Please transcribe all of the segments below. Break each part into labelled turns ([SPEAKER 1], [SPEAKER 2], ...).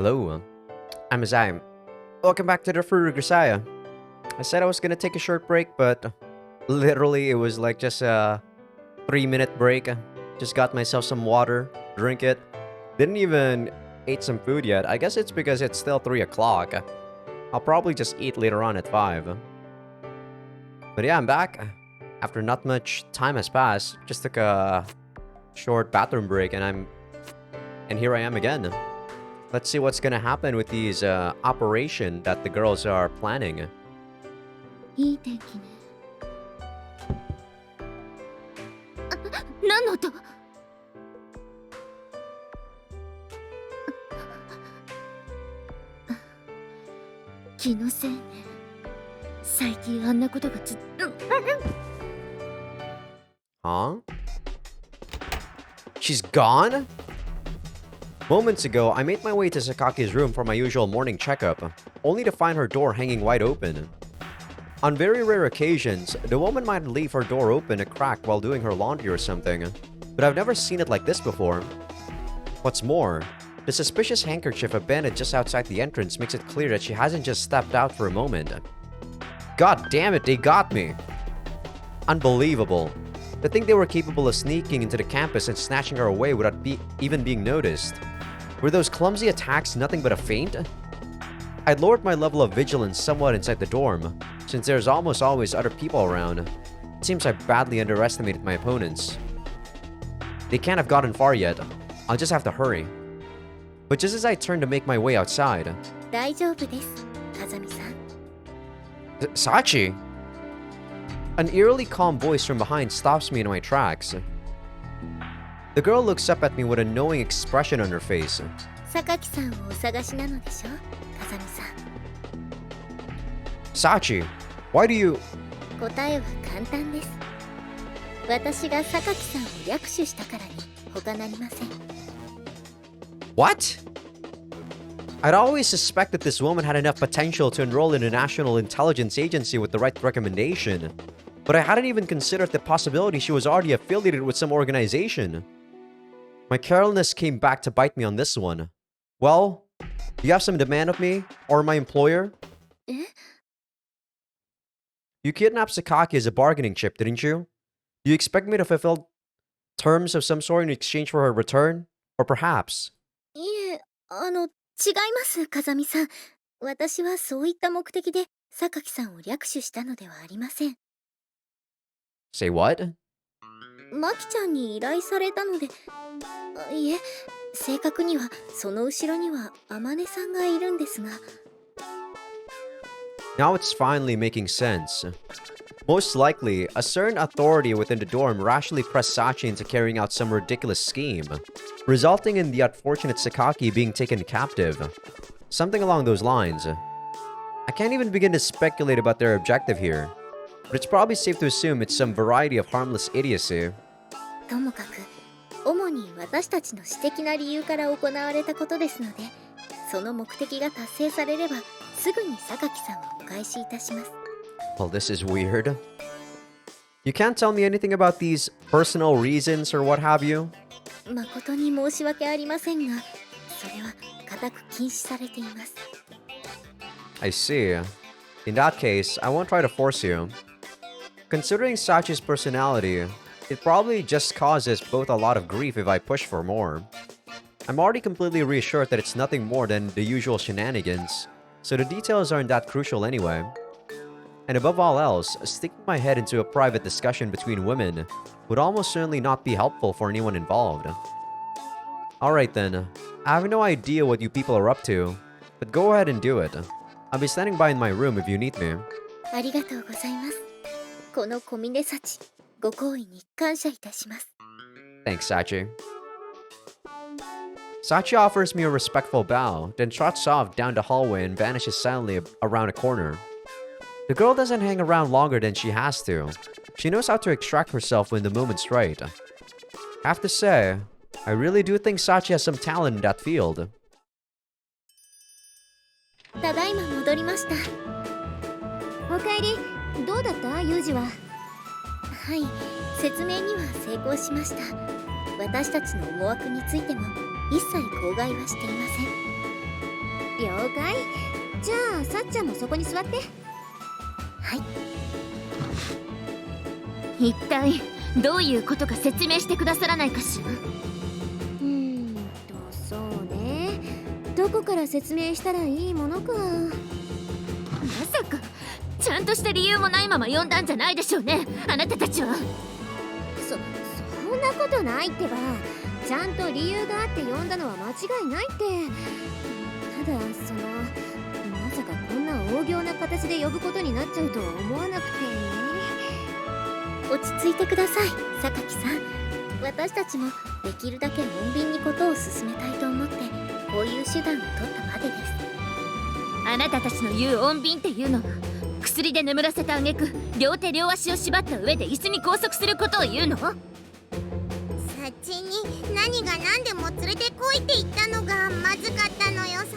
[SPEAKER 1] Hello, I'm Azai. Welcome back to the Fruit Grisaia. I said I was gonna take a short break, but literally it was like just a 3 minute break. Just got myself some water, drink it. Didn't even eat some food yet. I guess it's because it's still 3 o'clock. I'll probably just eat later on at 5. But yeah, I'm back. After not much time has passed, just took a short bathroom break and here I am again. Let's see what's gonna happen with these operation that the girls are planning.
[SPEAKER 2] いい天気ね。何の音？気のせいね。最近あんなことがずっと。
[SPEAKER 1] Huh? She's gone? Moments ago, I made my way to Sakaki's room for my usual morning checkup, only to find her door hanging wide open. On very rare occasions, the woman might leave her door open a crack while doing her laundry or something, but I've never seen it like this before. What's more, the suspicious handkerchief abandoned just outside the entrance makes it clear that she hasn't just stepped out for a moment. God damn it, they got me! Unbelievable. To think they were capable of sneaking into the campus and snatching her away without even being noticed. Were those clumsy attacks nothing but a feint? I'd lowered my level of vigilance somewhat inside the dorm, since there's almost always other people around. It seems I badly underestimated my opponents. They can't have gotten far yet. I'll just have to hurry. But just as I turned to make my way outside...
[SPEAKER 2] 大丈夫です、風見さん。
[SPEAKER 1] Sachi! An eerily calm voice from behind stops me in my tracks. The girl looks up at me with a knowing expression on her face.
[SPEAKER 2] 榊さんをお探しなのでしょ、風見さん。
[SPEAKER 1] Sachi, why do you...
[SPEAKER 2] 答えは簡単です。私が榊さんを略取したからに他なりません。
[SPEAKER 1] What? I'd always suspected this woman had enough potential to enroll in a national intelligence agency with the right recommendation. But I hadn't even considered the possibility she was already affiliated with some organization. My carelessness came back to bite me on this one. Well, you have some demand of me, or my employer?
[SPEAKER 2] Eh?
[SPEAKER 1] You kidnapped Sakaki as a bargaining chip, didn't you? Do you expect me to fulfill terms of some sort in exchange for her return? Or perhaps...
[SPEAKER 2] いえ、違います、風見さん。私はそういった目的で榊さんを略取したのではありません。
[SPEAKER 1] Say what?
[SPEAKER 2] マキちゃんに依頼されたので、いえ、正確にはその後ろには天音さんがいるんですが。
[SPEAKER 1] Now it's finally making sense. Most likely, a certain authority within the dorm rationally pressed Sachi into carrying out some ridiculous scheme, resulting in the unfortunate Sakaki being taken captive. Something along those lines. I can't even begin to speculate about their objective here, but it's probably safe to assume it's some variety of harmless idiocy.
[SPEAKER 2] ともかく、主に私たちの私的な理由から行われたことですので、その目的が達成されれば、すぐに榊さんをお返しいたします。
[SPEAKER 1] Well, this is weird. You can't tell me anything about these personal reasons or what have you?
[SPEAKER 2] 誠に申し訳ありませんが、それは固く禁止されています。
[SPEAKER 1] I see. In that case, I won't try to force you. Considering Sachi's personality, it probably just causes both a lot of grief if I push for more. I'm already completely reassured that it's nothing more than the usual shenanigans, so the details aren't that crucial anyway. And above all else, sticking my head into a private discussion between women would almost certainly not be helpful for anyone involved. Alright then, I have no idea what you people are up to, but go ahead and do it. I'll be standing by in my room if you need me.
[SPEAKER 2] ありがとうございます。この小峰幸、ご好意に感謝いたします。
[SPEAKER 1] Thanks, Sachi. Sachi offers me a respectful bow, then trots off down the hallway and vanishes silently around a corner. The girl doesn't hang around longer than she has to. She knows how to extract herself when the moment's right. I have to say, I really do think Sachi has some talent in that field.
[SPEAKER 2] ただいま戻りました。おかえり。どうだった、ユージは。はい、説明には成功しました。私たちの思惑についても一切口外はしていません。
[SPEAKER 3] 了解。じゃあさっちゃんもそこに座って。
[SPEAKER 2] はい。
[SPEAKER 4] 一体どういうことか説明してくださらないかしら。
[SPEAKER 3] そうね。どこから説明したらいいものか。
[SPEAKER 4] まさかちゃんとした理由もないまま呼んだんじゃないでしょうね、あなたたちは。
[SPEAKER 3] そんなことないってば。ちゃんと理由があって呼んだのは間違いないって。ただまさかこんな大行な形で呼ぶことになっちゃうとは思わなくてね。
[SPEAKER 2] 落ち着いてください、榊さん。私たちもできるだけ穏便にことを進めたいと思ってこういう手段を取ったまでです。
[SPEAKER 4] あなたたちの言う穏便っていうのは薬で眠らせた挙句両手両足を縛った上で椅子に拘束することを言うの？
[SPEAKER 5] サチに何が何でも連れてこいって言ったのがまずかったのよさ。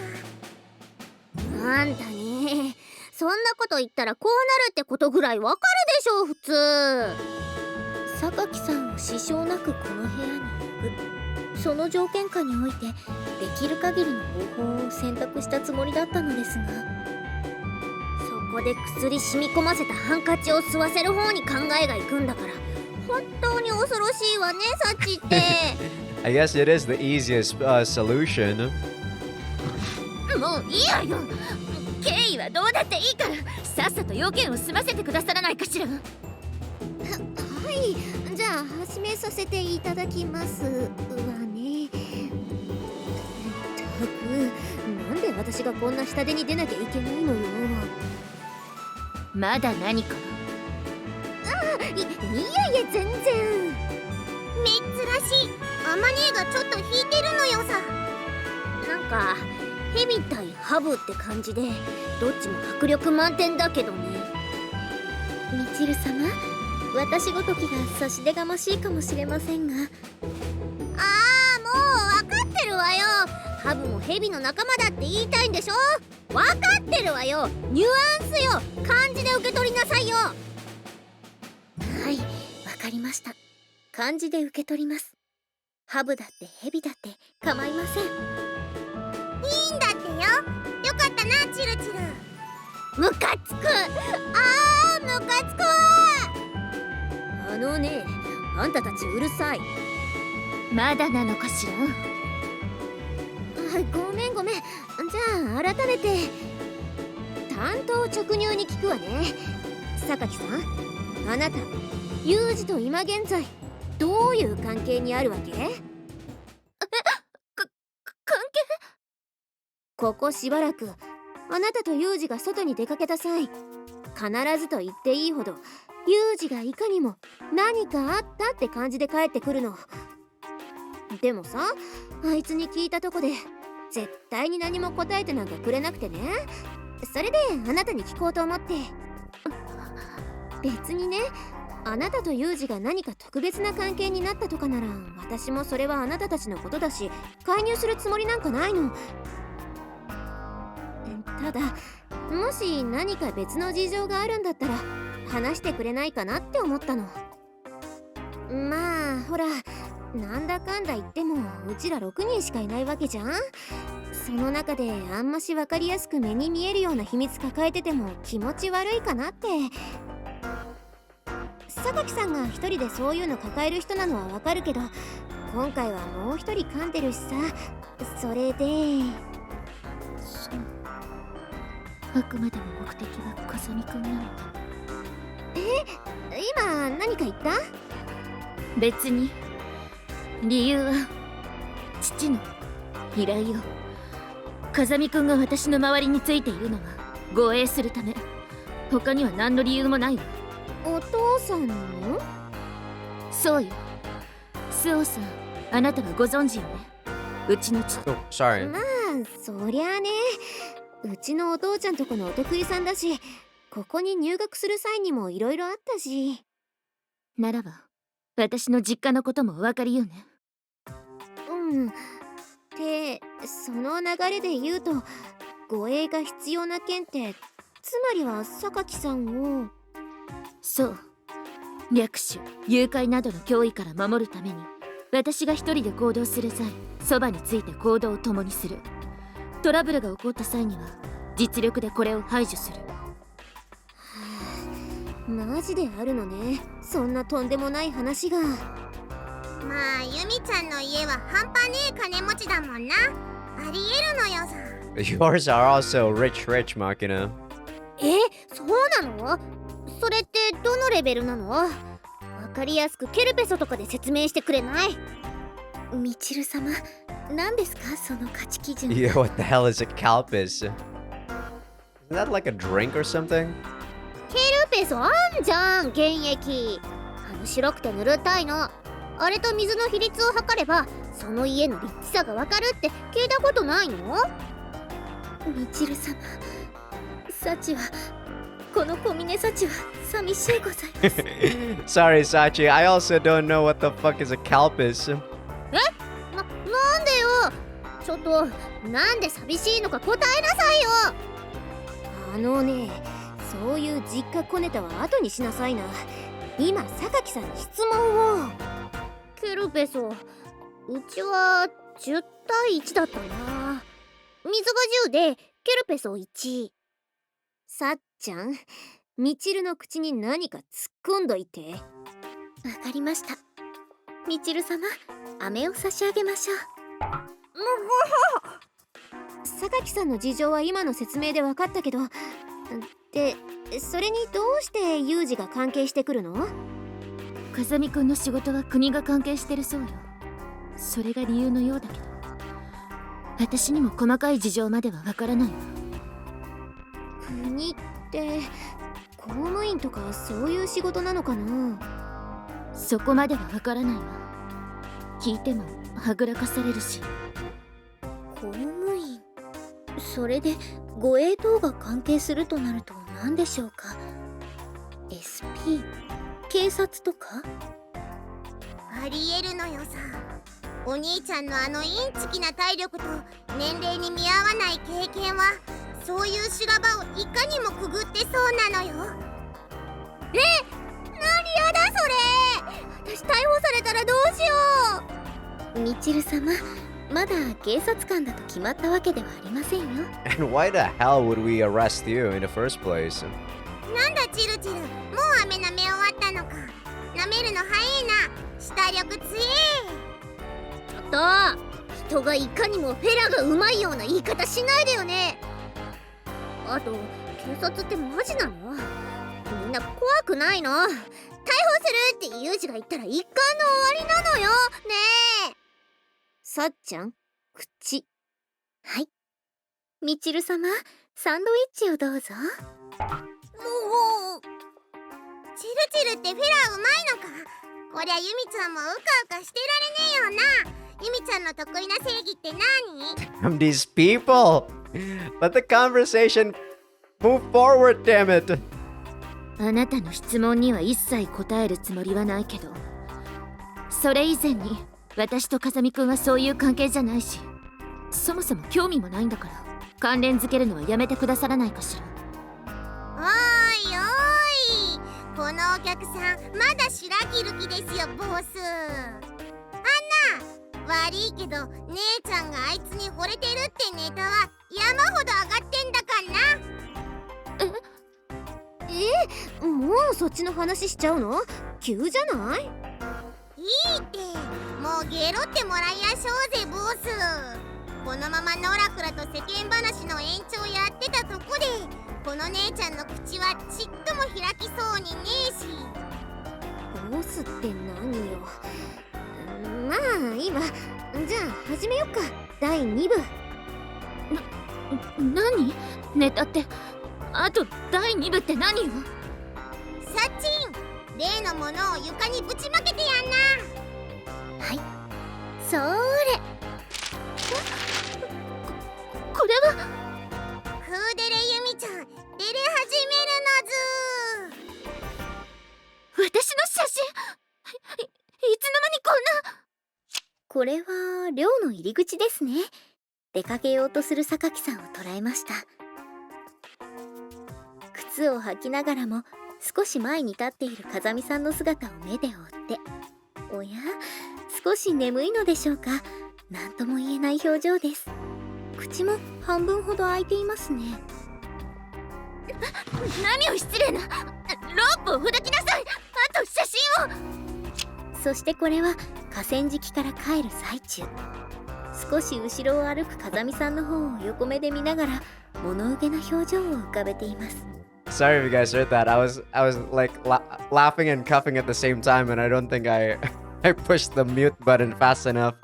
[SPEAKER 3] あんたね、そんなこと言ったらこうなるってことぐらいわかるでしょ普通。
[SPEAKER 2] 榊さんを支障なくこの部屋に呼ぶ、その条件下においてできる限りの方法を選択したつもりだったのですが、
[SPEAKER 3] そこで薬染み込ませたハンカチを吸わせる方に考えがいくんだから、本当に恐ろしいわねサチって。
[SPEAKER 1] I guess it is the easiest solution.
[SPEAKER 4] もういいわよ。経緯はどうだっていいからさっさと要件を済ませてくださらないかしら。
[SPEAKER 3] はい、じゃあ始めさせていただきますわね。ったく、なんで私がこんな下手に出なきゃいけないのよ。
[SPEAKER 4] まだ何か？
[SPEAKER 3] いや全然。
[SPEAKER 5] 珍しい。アマ姉がちょっと引いてるのよさ。
[SPEAKER 3] なんか蛇対ハブって感じでどっちも迫力満点だけどね。
[SPEAKER 2] みちる様、私ごときが差し出がましいかもしれませんが、
[SPEAKER 3] ああ、もう分かってるわよ。ハブも蛇の仲間だって言いたいんでしょ。分かってるわよ。ニュアンスよ。漢字で受け取りなさいよ。
[SPEAKER 2] はい、わかりました。漢字で受け取ります。ハブだってヘビだって構いません。
[SPEAKER 5] いいんだってよ。よかったな、チルチル。
[SPEAKER 3] ムカつく。
[SPEAKER 5] ムカつくわ。
[SPEAKER 3] あのね、あんたたちうるさい。
[SPEAKER 4] まだなのかしら。
[SPEAKER 3] ごめん。じゃあ改めて単刀直入に聞くわね。榊さん、あなたユージと今現在どういう関係にあるわけ？
[SPEAKER 4] 関係？
[SPEAKER 3] ここしばらくあなたとユージが外に出かけた際、必ずと言っていいほどユージがいかにも何かあったって感じで帰ってくるの。でもさ、あいつに聞いたとこで絶対に何も答えてなんかくれなくてね。それであなたに聞こうと思って。別にね、あなたとユージが何か特別な関係になったとかなら、私もそれはあなたたちのことだし介入するつもりなんかないの。ただ、もし何か別の事情があるんだったら話してくれないかなって思ったの。まあほら、なんだかんだ言ってもうちら6人しかいないわけじゃん。その中であんまし分かりやすく目に見えるような秘密抱えてても気持ち悪いかなって。榊さんが一人でそういうの抱える人なのはわかるけど、今回はもう一人噛んでるしさ。それで
[SPEAKER 4] あくまでも目的は風見くんなの。
[SPEAKER 3] 今何か言った？
[SPEAKER 4] 別に。理由は父の依頼よ。風見くんが私の周りについているのは護衛するため。他には何の理由もないわ。
[SPEAKER 3] お父さんの？
[SPEAKER 4] そうよ。スオさん、あなたはご存知よね。うちの父。
[SPEAKER 1] Oh, sorry.
[SPEAKER 3] まあそりゃあね、うちのお父ちゃんとこのお得意さんだし、ここに入学する際にもいろいろあったし。
[SPEAKER 4] ならば私の実家のこともお分かりよね。
[SPEAKER 3] ってその流れで言うと、護衛が必要な件ってつまりは榊さんを。
[SPEAKER 4] そう、略取誘拐などの脅威から守るために私が一人で行動する際、そばについて行動を共にする。トラブルが起こった際には実力でこれを排除する。
[SPEAKER 3] マジであるのね、そんなとんでもない話が。
[SPEAKER 5] まあユミちゃんの家は半端ねえ金持ちだもんな。ありえるのよさ。
[SPEAKER 1] Yours are also rich, Makina.
[SPEAKER 3] そうなの？それってどのレベルなの？わかりやすくケルペソとかで説明してくれない？
[SPEAKER 2] みちる様、何ですかその価値基準。
[SPEAKER 1] Yeah, what the hell is a calpis? Isn't that like a drink or something?
[SPEAKER 3] ケルペソあんじゃん、原液。白くてぬるたいの。あれと水の比率を測ればその家の立地さがわかるって聞いたことないの？
[SPEAKER 2] みちる様、幸はこの小峰幸は寂しいございます。
[SPEAKER 1] Sorry, Sachi. I also don't know what the fuck is a calpis.
[SPEAKER 3] なんでよ。ちょっとなんで寂しいのか答えなさいよ。そういう実家小ネタは後にしなさいな。今榊さんに質問を。ケルペソ、うちは10対1だったな。水が10でケルペソ1。さっちゃん、みちるの口に何か突っ込んどいて。
[SPEAKER 2] わかりました。みちる様、飴を差し上げましょう。
[SPEAKER 3] 榊さんの事情は今の説明で分かったけど、でそれにどうしてユージが関係してくるの？
[SPEAKER 4] 風見くんの仕事は国が関係してるそうよ。それが理由のようだけど、私にも細かい事情まではわからないわ。
[SPEAKER 3] 国って公務員とかそういう仕事なのかな？
[SPEAKER 4] そこまではわからないわ。聞いてもはぐらかされるし。
[SPEAKER 2] 公務員、それで護衛等が関係するとなると何でしょうか。 SP、 警察とか？
[SPEAKER 5] ありえるのよさ。お兄ちゃんのあのインチキな体力と年齢に見合わない経験はそういう修羅場をいかにもくぐってそうなのよ。
[SPEAKER 3] 何やだそれ。私逮捕されたらどうしよ
[SPEAKER 2] みちる様、まだ警察官だと決まったわけではありませんよ。
[SPEAKER 1] And why the hell would we arrest you in the first place?
[SPEAKER 5] なんだチルチル、もう飴舐め終わったのか。舐めるの早いな。舌力強え。
[SPEAKER 3] ちょっと、人がいかにもフェラがうまいような言い方しないでよね。あと、警察ってマジなの？みんな怖くないの？逮捕するってユージが言ったら一巻の終わりなのよ。ねえ。さっちゃん、口。
[SPEAKER 2] はい。みちる様、サンドイッチをどうぞ。
[SPEAKER 5] もうチルチルってフェラうまいのか。こりゃユミちゃんもうかうかしてられねえよな。ユミちゃんの得意な正義って何？
[SPEAKER 1] From these people! Let the conversation move forward, damn it!
[SPEAKER 4] あなたの質問には一切答えるつもりはないけど、それ以前に私と風見くんはそういう関係じゃないし、そもそも興味もないんだから関連づけるのはやめてくださらないかしら。
[SPEAKER 5] おーいおーい、このお客さんまだ白切る気ですよボス。あんな悪いけど姉ちゃんがあいつに惚れてるってネタは山ほど上がってんだかんな。
[SPEAKER 3] もうそっちの話しちゃうの？急じゃない？
[SPEAKER 5] いいってもうゲロってもらいやしょうぜボス。このままノラクラと世間話の延長やってたとこでこの姉ちゃんの口はちっとも開きそうにねえし。
[SPEAKER 3] ボスって何よ。まあ今じゃあ始めよっか。第2部。
[SPEAKER 4] 何？ネタって。あと第2部って何よ？
[SPEAKER 5] サッチン、例のものを床にぶちまけてやんな。
[SPEAKER 2] はい、そーれ。
[SPEAKER 4] これは
[SPEAKER 5] クーデレユミちゃん、出れ始めるのず
[SPEAKER 4] 私の写真。いつの間にこんな。
[SPEAKER 2] これは寮の入り口ですね。出かけようとする榊さんを捉えました。靴を履きながらも少し前に立っている風見さんの姿を目で追って、おや、少し眠いのでしょうか。何とも言えない表情です。口も半分ほど開いていますね。
[SPEAKER 4] 何を失礼な。ロープをほどきなさい。あと写真を。
[SPEAKER 2] そしてこれは河川敷から帰る最中、少し後ろを歩く風見さんの方を横目で見ながら物憂げな表情を浮かべています。
[SPEAKER 1] Sorry if you guys heard that. I was like laughing and coughing at the same time, and I don't think I pushed the mute button fast enough.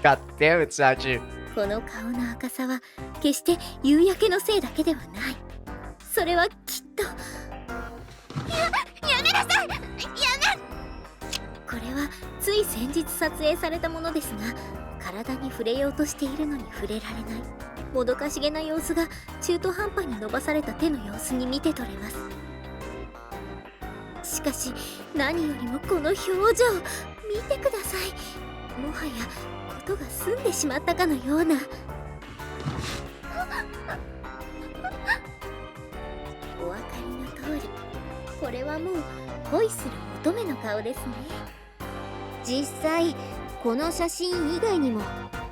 [SPEAKER 1] God damn it, Sachi.
[SPEAKER 2] この顔の赤さは決して夕焼けのせいだけではない。それはきっと
[SPEAKER 5] やめなさい。やめ。
[SPEAKER 2] これはつい先日撮影されたものですが、体に触れようとしているのに触れられないもどかしげな様子が中途半端に伸ばされた手の様子に見て取れます。しかし何よりもこの表情、見てください。もはやことが済んでしまったかのような。お分かりの通り、これはもう恋する乙女の顔ですね。
[SPEAKER 3] 実際この写真以外にも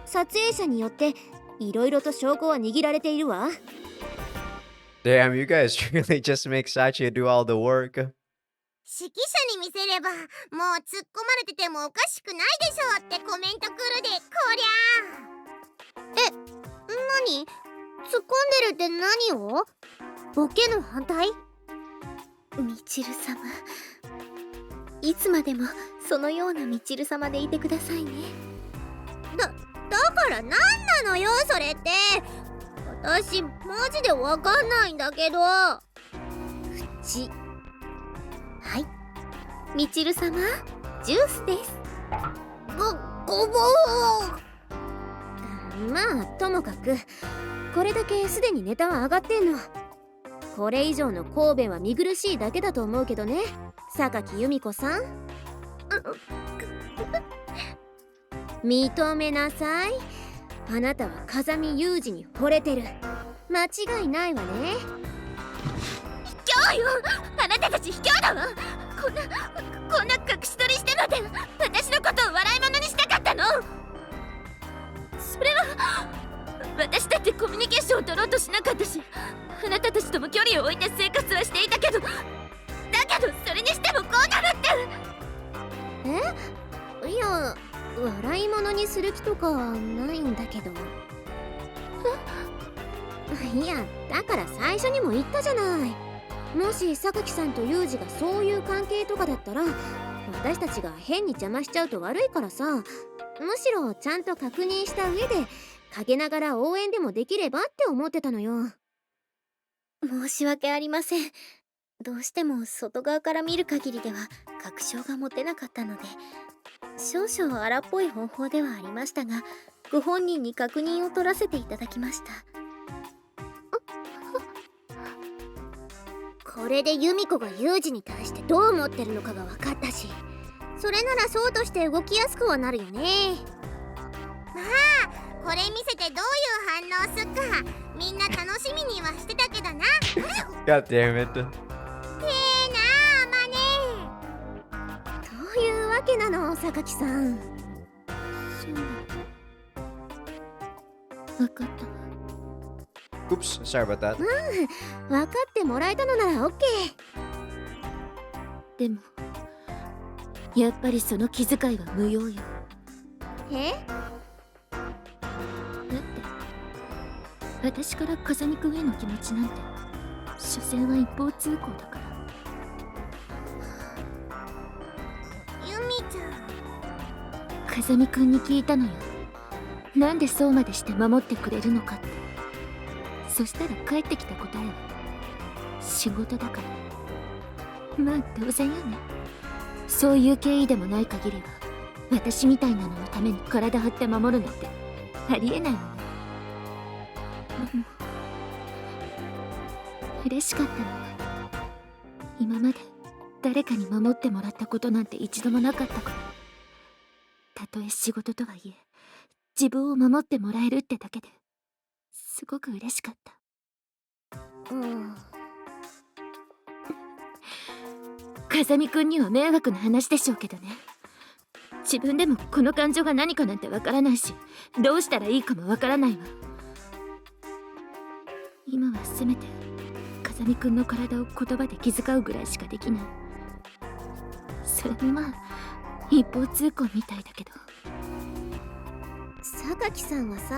[SPEAKER 3] 撮影者によっていろいろと証拠は握られているわ。
[SPEAKER 1] Damn, you guys really just make Sachi do all the work.
[SPEAKER 5] 指揮者に見せればもう突っ込まれててもおかしくないでしょうってコメントくるで、こりゃ。何？突っ込んでるって何を？ボケの反対？
[SPEAKER 2] みちる様、いつまでもそのようなみちる様でいてくださいね。
[SPEAKER 5] だから何なのよそれって。私マジでわかんないんだけど。
[SPEAKER 2] はい、みちる様、ジュースです。
[SPEAKER 5] ごぼう。
[SPEAKER 3] まあともかくこれだけすでにネタは上がってんの。これ以上の抗弁は見苦しいだけだと思うけどね、榊由美子さん。認めなさい。あなたは風見雄二に惚れてる。間違いないわね。
[SPEAKER 4] 卑怯よ。あなたたち卑怯だわ。こんな隠し撮りしてまで私のことを笑い物にしたかったの。それは私だってコミュニケーションを取ろうとしなかったし、あなたたちとも距離を置いて生活はしていたけど、だけどそれにしてもこうなる
[SPEAKER 3] って。いや、笑い物にする気とかないんだけど。いや、だから最初にも言ったじゃない。もし榊さんとユージがそういう関係とかだったら私たちが変に邪魔しちゃうと悪いからさ、むしろちゃんと確認した上で陰ながら応援でもできればって思ってたのよ。
[SPEAKER 2] 申し訳ありません。どうしても外側から見る限りでは確証が持てなかったので、少々荒っぽい方法ではありましたが、ご本人に確認を取らせていただきました。
[SPEAKER 5] これで由美子がユージに対してどう思ってるのかが分かったし、それならそうとして動きやすくはなるよね。まあこれ見せてどういう反応すっかみんな楽しみにはしてたけどな。
[SPEAKER 1] God damn it.
[SPEAKER 5] なあまね。
[SPEAKER 3] というわけなの、榊さん。
[SPEAKER 2] 分かった。
[SPEAKER 1] Oops, sorry about that.
[SPEAKER 3] 分かってもらえたのなら OK。
[SPEAKER 4] でもやっぱりその気遣いは無用よ。
[SPEAKER 3] え？
[SPEAKER 4] だって私から風見くんへの気持ちなんて所詮は一方通行だから。
[SPEAKER 5] 由美ちゃん、
[SPEAKER 4] 風見くんに聞いたのよ。なんでそうまでして守ってくれるのかって。そしたら返ってきた答えは仕事だから。まあ当然よね。そういう経緯でもない限りは私みたいなののために体張って守るなんてありえないわね。でも嬉しかったのは今まで誰かに守ってもらったことなんて一度もなかったから。たとえ仕事とはいえ自分を守ってもらえるってだけですごく嬉しかった。風見くんには迷惑な話でしょうけどね。自分でもこの感情が何かなんてわからないし、どうしたらいいかもわからないわ。今はせめて風見くんの体を言葉で気遣うぐらいしかできない。それもまあ一方通行みたいだけど。
[SPEAKER 3] 榊さんはさ、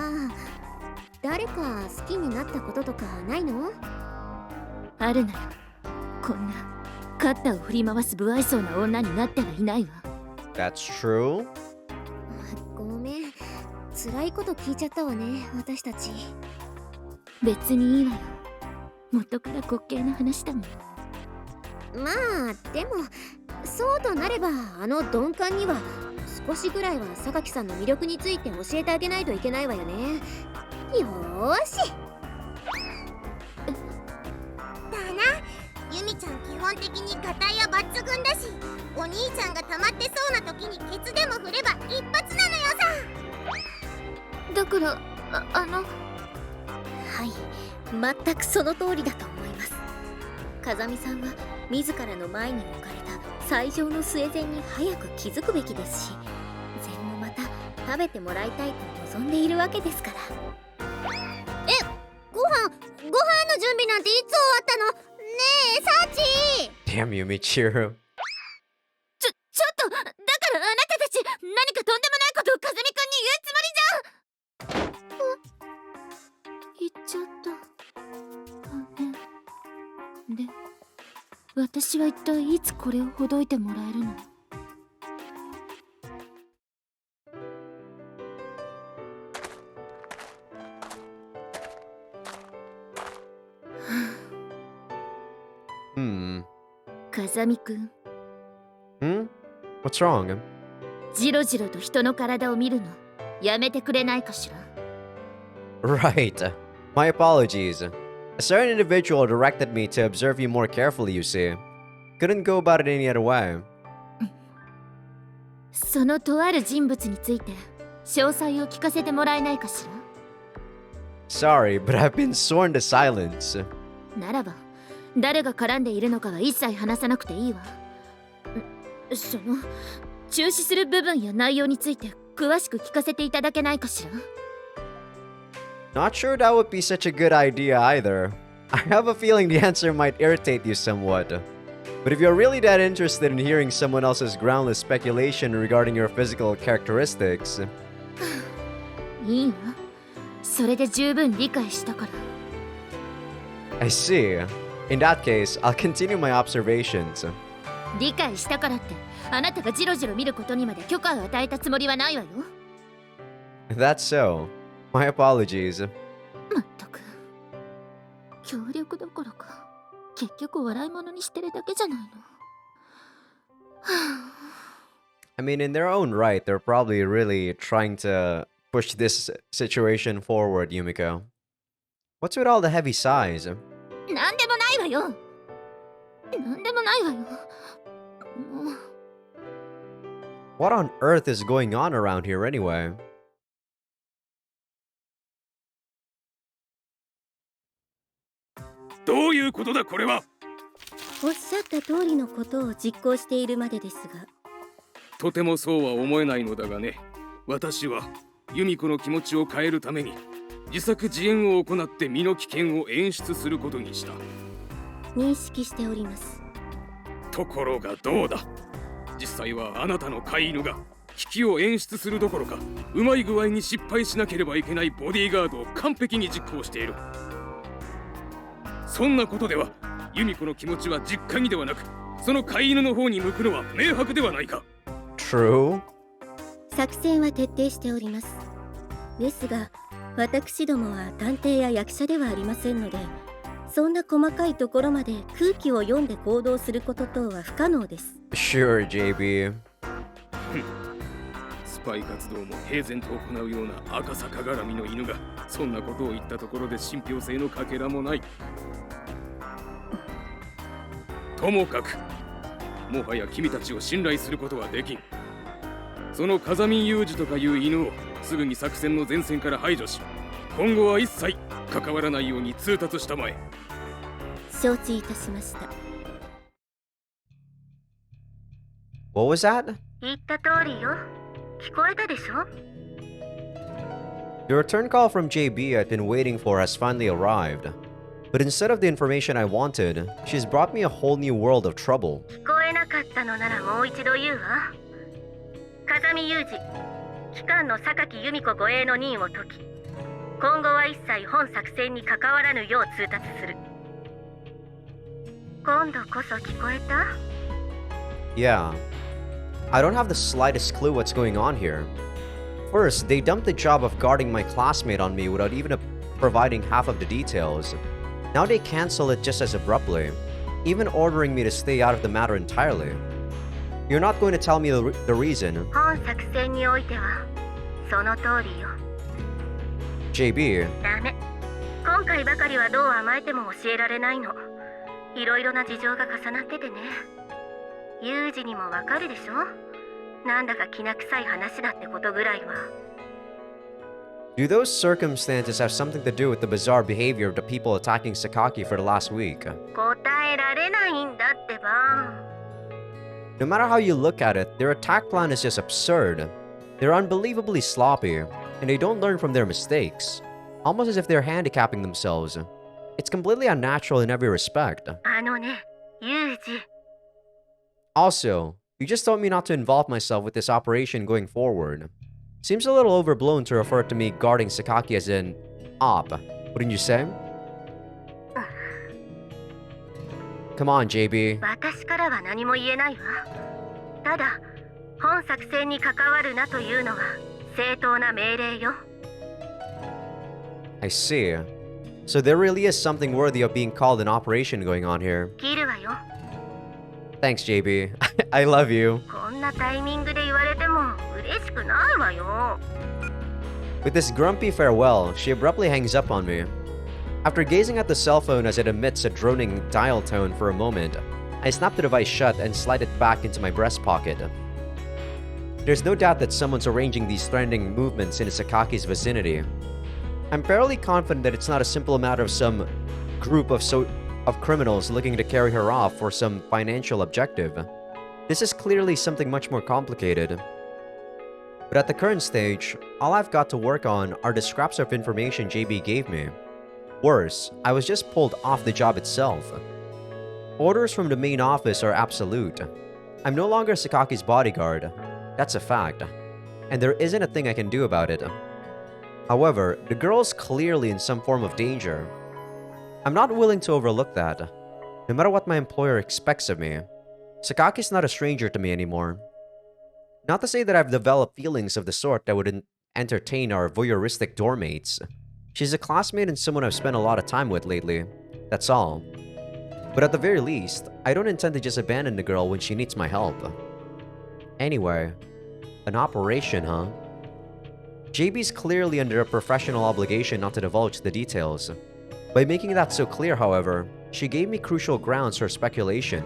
[SPEAKER 3] 誰か好きになったこととかないの？
[SPEAKER 4] あるならこんなカッターを振り回す不愛想な女になってはいないわ。
[SPEAKER 1] That's true?
[SPEAKER 3] ごめん、辛いこと聞いちゃったわね、私たち。
[SPEAKER 4] 別にいいわよ。元から滑稽な話だもん。
[SPEAKER 3] まあでもそうとなれば、あの鈍感には少しぐらいは榊さんの魅力について教えてあげないといけないわよね。よーし。
[SPEAKER 5] だな。ユミちゃん基本的にガタイは抜群だし、お兄ちゃんが溜まってそうな時にケツでも振れば一発なのよさ。
[SPEAKER 4] だから
[SPEAKER 2] はい全くその通りだと思います。風見さんは自らの前に置かれた最上の末膳に早く気づくべきですし、膳もまた食べてもらいたいと望んでいるわけですから。
[SPEAKER 3] ご飯の準備なんていつ終わったの？ねえサチ。
[SPEAKER 1] Damn you, Michiru.
[SPEAKER 4] ちょっとだからあなたたち何かとんでもないことを風見くんに言うつもりじゃ。言っちゃった。で、私は一体いつこれをほどいてもらえるの？風見くん。
[SPEAKER 1] Hmm? What's wrong?
[SPEAKER 4] じろじろと人の体を見るのやめてくれないかしら。
[SPEAKER 1] Right. My apologies. A certain individual directed me to observe you more carefully, you see. Couldn't go about it any other way.
[SPEAKER 4] そのとある人物について詳細を聞かせてもらえないかしら。
[SPEAKER 1] Sorry, but I've been sworn to silence.
[SPEAKER 4] ならば誰が絡んでいるのかは一切話さなくていいわ。その中止する部分や内容について詳しく聞かせていただけないかしら。
[SPEAKER 1] Not sure that would be such a good idea either. I have a feeling the answer might irritate you somewhat. But if you're really that interested in hearing someone else's groundless speculation regarding your physical characteristics...
[SPEAKER 4] いいわ。それで十分理解したから。
[SPEAKER 1] I see. In that case, I'll continue my observations.
[SPEAKER 4] 理解したからってあなたがジロジロ見ることにまで許可を与えたつもりはないわよ。
[SPEAKER 1] That's so. My apologies.
[SPEAKER 4] まったく協力どころか結局笑い物にしてるだけじゃないの。
[SPEAKER 1] I mean, in their own right, they're probably really trying to push this situation forward, Yumiko. What's with all the heavy sighs?
[SPEAKER 4] なんでもないわよ。なんでもないわよ。もう
[SPEAKER 1] What on earth is going on around here anyway?
[SPEAKER 6] どういうことだこれは。
[SPEAKER 2] おっしゃった通りのことを実行しているまでですが。
[SPEAKER 6] とてもそうは思えないのだがね。私は由美子の気持ちを変えるために自作自演を行って身の危険を演出することにした。
[SPEAKER 2] 認識しております。
[SPEAKER 6] ところがどうだ。実際はあなたの飼い犬が危機を演出するどころか、うまい具合に失敗しなければいけないボディーガードを完璧に実行している。そんなことでは由美子の気持ちは実家にではなく、その飼い犬の方に向くのは明白ではないか。
[SPEAKER 1] True?
[SPEAKER 2] 作戦は徹底しております。ですが私どもは探偵や役者ではありませんので、そんな細かいところまで空気を読んで行動すること等は不可能です。
[SPEAKER 1] Sure, JB.
[SPEAKER 6] スパイ活動も平然と行うような赤坂絡みの犬がそんなことを言ったところで信憑性のかけらもない。ともかくもはや君たちを信頼することはできん。その風見雄二とかいう犬をすぐに作戦の前線から排除し、今後は一切関わらないように通達したまえ。
[SPEAKER 2] 承知いたしました。
[SPEAKER 1] What was that?
[SPEAKER 2] 言った通りよ。聞こえたでしょ？
[SPEAKER 1] The return call from JB I'd been waiting for has finally arrived. But instead of the information I wanted, she's brought me a whole new world of trouble.
[SPEAKER 4] 聞こえなかったのならもう一度言うわ。風見雄二、機関の榊由美子護衛の任を解き、今後は一切本作戦に関わらぬよう通達する。今度こそ聞こえた？
[SPEAKER 1] Yeah. I don't have the slightest clue what's going on here. First, they dumped the job of guarding my classmate on me without even providing half of the details. Now they cancel it just as abruptly, even ordering me to stay out of the matter entirely. You're not going to tell me the reason.
[SPEAKER 4] 本作戦においてはその通りよ。
[SPEAKER 1] JB,
[SPEAKER 4] ダメ。今回ばかりはどう甘えても教えられないの。いろいろな事情が重なっててね。ユージにもわかるでしょ？なんだかきな臭い話だってことぐらいは。
[SPEAKER 1] do those circumstances have something to do with the bizarre behavior of the people attacking Sakaki for the last week?
[SPEAKER 4] 答えられないんだってば。
[SPEAKER 1] No matter how you look at it, their attack plan is just absurd. They're unbelievably sloppy, and they don't learn from their mistakes, almost as if they're handicapping themselves. It's completely unnatural in every respect.
[SPEAKER 4] あのね、ユージ。
[SPEAKER 1] Also, you just told me not to involve myself with this operation going forward. Seems a little overblown to refer to me guarding Sakaki as an op, wouldn't you say? Come on, JB.
[SPEAKER 4] 私からは何も言えないわ。ただ、本作戦に関わるなというのは正当な命令よ。
[SPEAKER 1] I see. So there really is something worthy of being called an operation going on here.
[SPEAKER 4] 切るわよ。
[SPEAKER 1] Thanks, JB. I love you.
[SPEAKER 4] こんなタイミングで言われても嬉しくないわよ。
[SPEAKER 1] With this grumpy farewell, she abruptly hangs up on me. After gazing at the cell phone as it emits a droning dial tone for a moment, I snap the device shut and slide it back into my breast pocket. There's no doubt that someone's arranging these threatening movements in Sakaki's vicinity. I'm fairly confident that it's not a simple matter of some group of criminals looking to carry her off for some financial objective. This is clearly something much more complicated. But at the current stage, all I've got to work on are the scraps of information JB gave me. Worse, I was just pulled off the job itself. Orders from the main office are absolute. I'm no longer Sakaki's bodyguard. That's a fact. And there isn't a thing I can do about it. However, the girl's clearly in some form of danger. I'm not willing to overlook that. No matter what my employer expects of me, Sakaki's not a stranger to me anymore. Not to say that I've developed feelings of the sort that would entertain our voyeuristic doormates. She's a classmate and someone I've spent a lot of time with lately. That's all. But at the very least, I don't intend to just abandon the girl when she needs my help. Anyway, an operation, huh? JB's clearly under a professional obligation not to divulge the details. By making that so clear, however, she gave me crucial grounds for speculation.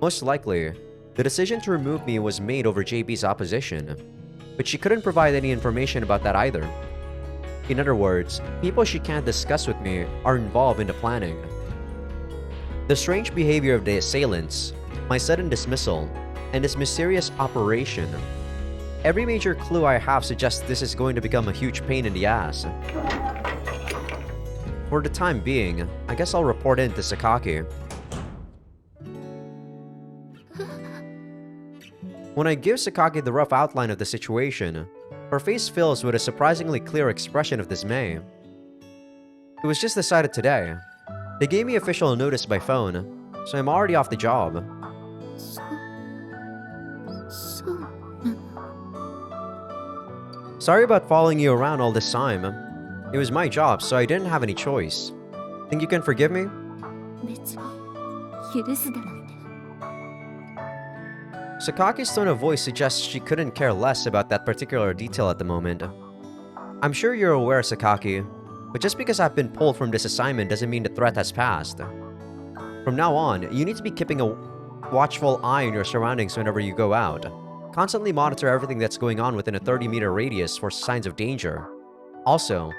[SPEAKER 1] Most likely, the decision to remove me was made over JB's opposition, but she couldn't provide any information about that either. In other words, people she can't discuss with me are involved in the planning. The strange behavior of the assailants, my sudden dismissal, and this mysterious operation. Every major clue I have suggests this is going to become a huge pain in the ass. For the time being, I guess I'll report in to Sakaki. When I give Sakaki the rough outline of the situation, her face fills with a surprisingly clear expression of dismay. It was just decided today. They gave me official notice by phone, so I'm already off the job. Sorry about following you around all this time. It was my job, so I didn't have any choice. Think you can forgive me?
[SPEAKER 3] 別に許すだなんて。
[SPEAKER 1] Sakaki's tone of voice suggests she couldn't care less about that particular detail at the moment. I'm sure you're aware, Sakaki, but just because I've been pulled from this assignment doesn't mean the threat has passed. From now on, you need to be keeping a watchful eye on your surroundings whenever you go out. Constantly monitor everything that's going on within a 30-meter radius for signs of danger. Also,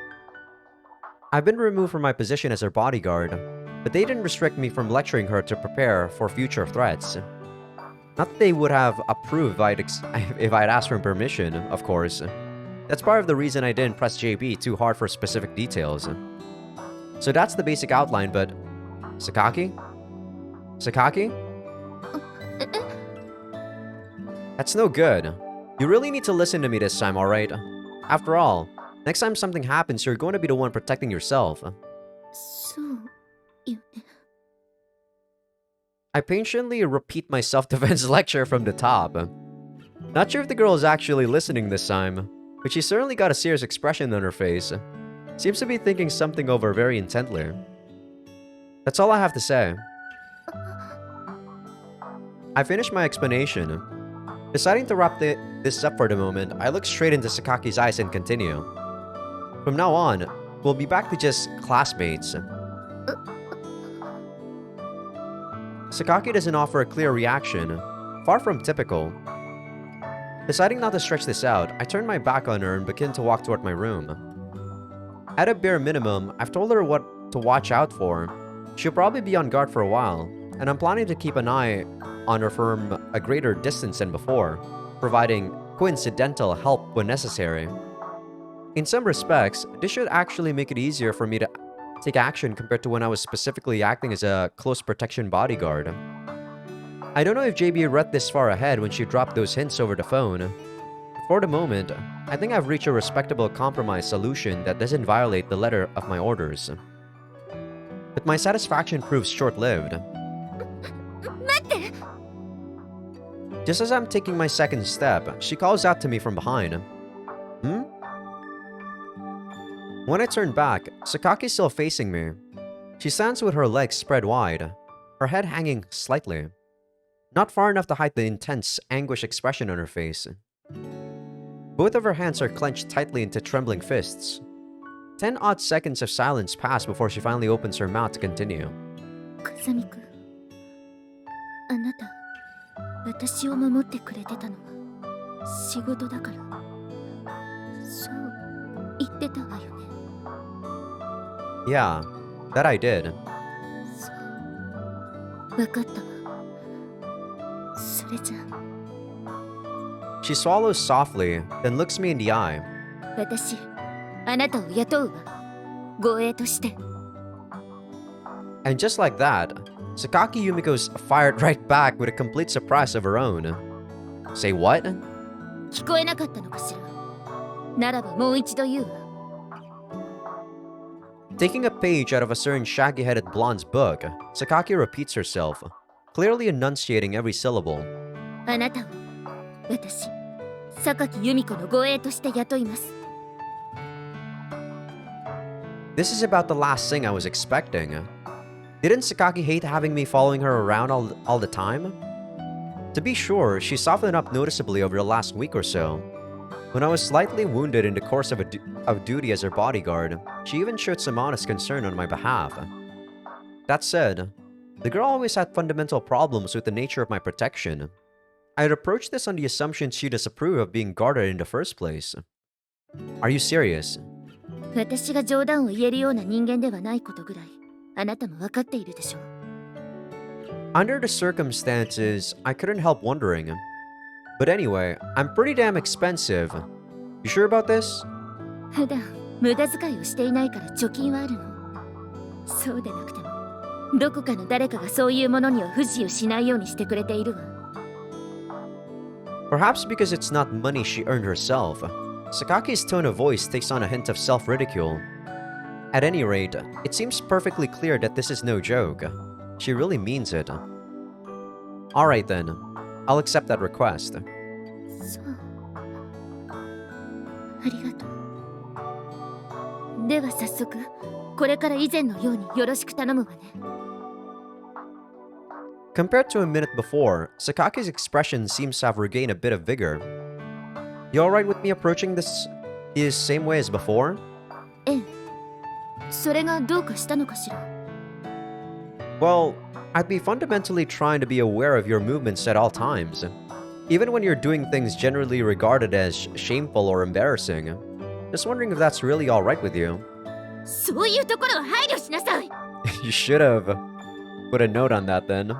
[SPEAKER 1] I've been removed from my position as her bodyguard, but they didn't restrict me from lecturing her to prepare for future threats. Not that they would have approved if I'd asked for permission, of course. That's part of the reason I didn't press JB too hard for specific details. So that's the basic outline, but... Sakaki? Sakaki? That's no good. You really need to listen to me this time, alright? After all, next time something happens, you're going to be the one protecting yourself.
[SPEAKER 4] そうよね。
[SPEAKER 1] I patiently repeat my self-defense lecture from the top. Not sure if the girl is actually listening this time, but she certainly got a serious expression on her face. Seems to be thinking something over very intently. That's all I have to say. I finished my explanation. Deciding to wrap this up for the moment, I look straight into Sakaki's eyes and continue. From now on, we'll be back to just classmates. Sakaki doesn't offer a clear reaction, far from typical. Deciding not to stretch this out, I turn my back on her and begin to walk toward my room. At a bare minimum, I've told her what to watch out for. She'll probably be on guard for a while, and I'm planning to keep an eye on her from a greater distance than before, providing coincidental help when necessary. In some respects, this should actually make it easier for me to take action compared to when I was specifically acting as a close protection bodyguard. I don't know if JB read this far ahead when she dropped those hints over the phone. For the moment, I think I've reached a respectable compromise solution that doesn't violate the letter of my orders. But my satisfaction proves short-lived. Just as I'm taking my second step, she calls out to me from behind. Hmm? When I turn back, Sakaki's still facing me. She stands with her legs spread wide, her head hanging slightly. Not far enough to hide the intense anguish expression on her face. Both of her hands are clenched tightly into trembling fists. 10 odd seconds of silence pass before she finally opens her mouth to continue.
[SPEAKER 4] 風見くん、あなた、私を守ってくれてたのは仕事だから。そう言ってたわよね。
[SPEAKER 1] Yeah, that I did.
[SPEAKER 4] そう、わかったわ。それじゃあ。
[SPEAKER 1] She swallows softly, then looks me in the eye.
[SPEAKER 4] 私、あなたを雇うわ。護衛として。
[SPEAKER 1] And just like that, Sakaki Yumiko's fired right back with a complete surprise of her own. Say what?
[SPEAKER 4] 聞こえなかったのかしら。ならばもう一度言うわ。
[SPEAKER 1] Taking a page out of a certain shaggy-headed blonde's book, Sakaki repeats herself, clearly enunciating every syllable.
[SPEAKER 4] あなたを私、榊由美子の護衛として雇います。
[SPEAKER 1] This is about the last thing I was expecting. Didn't Sakaki hate having me following her around all the time? To be sure, she softened up noticeably over the last week or so. When I was slightly wounded in the course of duty as her bodyguard, she even showed some honest concern on my behalf. That said, the girl always had fundamental problems with the nature of my protection. I had approached this on the assumption she disapproved of being guarded in the first place. Are you serious?
[SPEAKER 4] 私が冗談を言えるような人間ではないことぐらい、あなたも分かっているでしょう。
[SPEAKER 1] Under the circumstances, I couldn't help wondering. But anyway, I'm pretty damn expensive. You sure about this?
[SPEAKER 4] 普段無駄遣いをしていないから貯金はあるの。そうでなくても、どこかの誰かがそういうものには不自由しないようにしてくれているわ。
[SPEAKER 1] Perhaps because it's not money she earned herself, Sakaki's tone of voice takes on a hint of self-ridicule. At any rate, it seems perfectly clear that this is no joke. She really means it. Alright then, I'll accept that request.
[SPEAKER 4] そう。ありがとう。では早速、これから以前のようによろしく頼むわね。
[SPEAKER 1] Compared to a minute before, Sakaki's expression seems to have regained a bit of vigor. You alright with me approaching this the same way as before?
[SPEAKER 4] ええ。それがどうかしたのかしら。
[SPEAKER 1] Well, I'd be fundamentally trying to be aware of your movements at all times, even when you're doing things generally regarded as shameful or embarrassing. Just wondering if that's really alright with you.
[SPEAKER 4] そういうところは配慮しなさい。
[SPEAKER 1] You should have put a note on that then.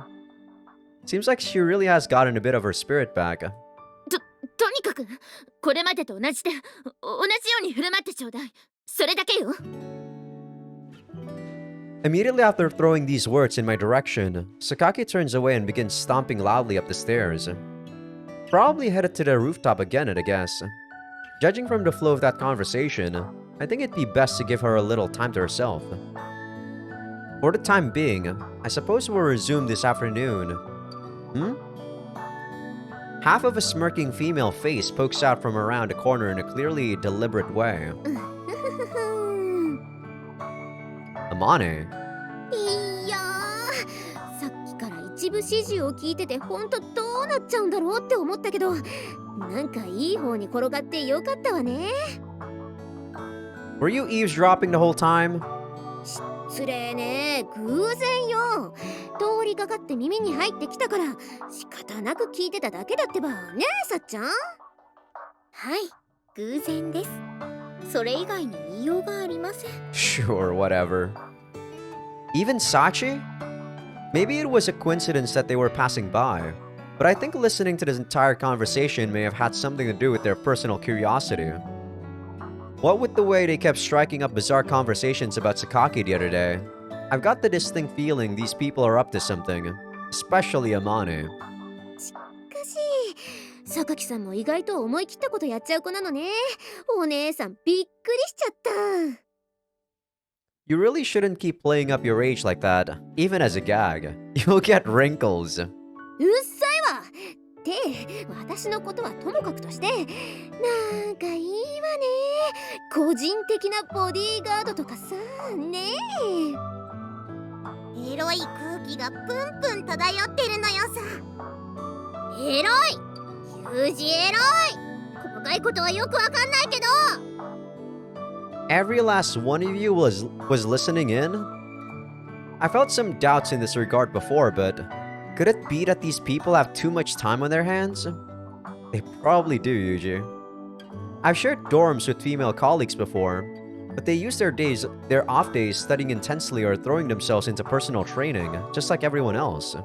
[SPEAKER 1] Seems like she really has gotten a bit of her spirit back.
[SPEAKER 4] とにかくこれまでと同じで同じように振る舞ってちょうだい。それだけよ。
[SPEAKER 1] Immediately after throwing these words in my direction, Sakaki turns away and begins stomping loudly up the stairs. Probably headed to the rooftop again, I'd guess. Judging from the flow of that conversation, I think it'd be best to give her a little time to herself. For the time being, I suppose we'll resume this afternoon. Half of a smirking female face pokes out from around a corner in a clearly deliberate way. Amane.
[SPEAKER 3] いやー、さっきから一部始終を聞いててほんとどうなっちゃうんだろうって思ったけど、なんかいい方に転がってよかったわね。
[SPEAKER 1] Were you eavesdropping the whole time?
[SPEAKER 3] 失礼ね、偶然よ。通りかかって耳に入ってきたから仕方なく聞いてただけだってばねえ、さっちゃん。
[SPEAKER 2] はい、偶然です。それ以外に言いようがありません。
[SPEAKER 1] Sure, whatever. Even Sachi? Maybe it was a coincidence that they were passing by, but I think listening to this entire conversation may have had something to do with their personal curiosity. What with the way they kept striking up bizarre conversations about Sakaki the other day, I've got the distinct feeling these people are up to something, especially Amane.
[SPEAKER 3] しかし、榊さんも意外と思い切ったことやっちゃう子なのね。お姉さんびっくりしちゃった。
[SPEAKER 1] You really shouldn't keep playing up your age like that, even as a gag. You'll get wrinkles.
[SPEAKER 3] うっさいわ。って私のことはともかくとして、なんかいいわね。個人的なボディーガードとかさ、ねえ。
[SPEAKER 5] エロい空気がプンプン漂ってるのよさ。エロい、ユージエロい。細かいことはよくわかんないけど。
[SPEAKER 1] Every last one of you was listening in? I felt some doubts in this regard before, but could it be that these people have too much time on their hands? They probably do, Yuji. I've shared dorms with female colleagues before, but they use their off days studying intensely or throwing themselves into personal training, just like everyone else.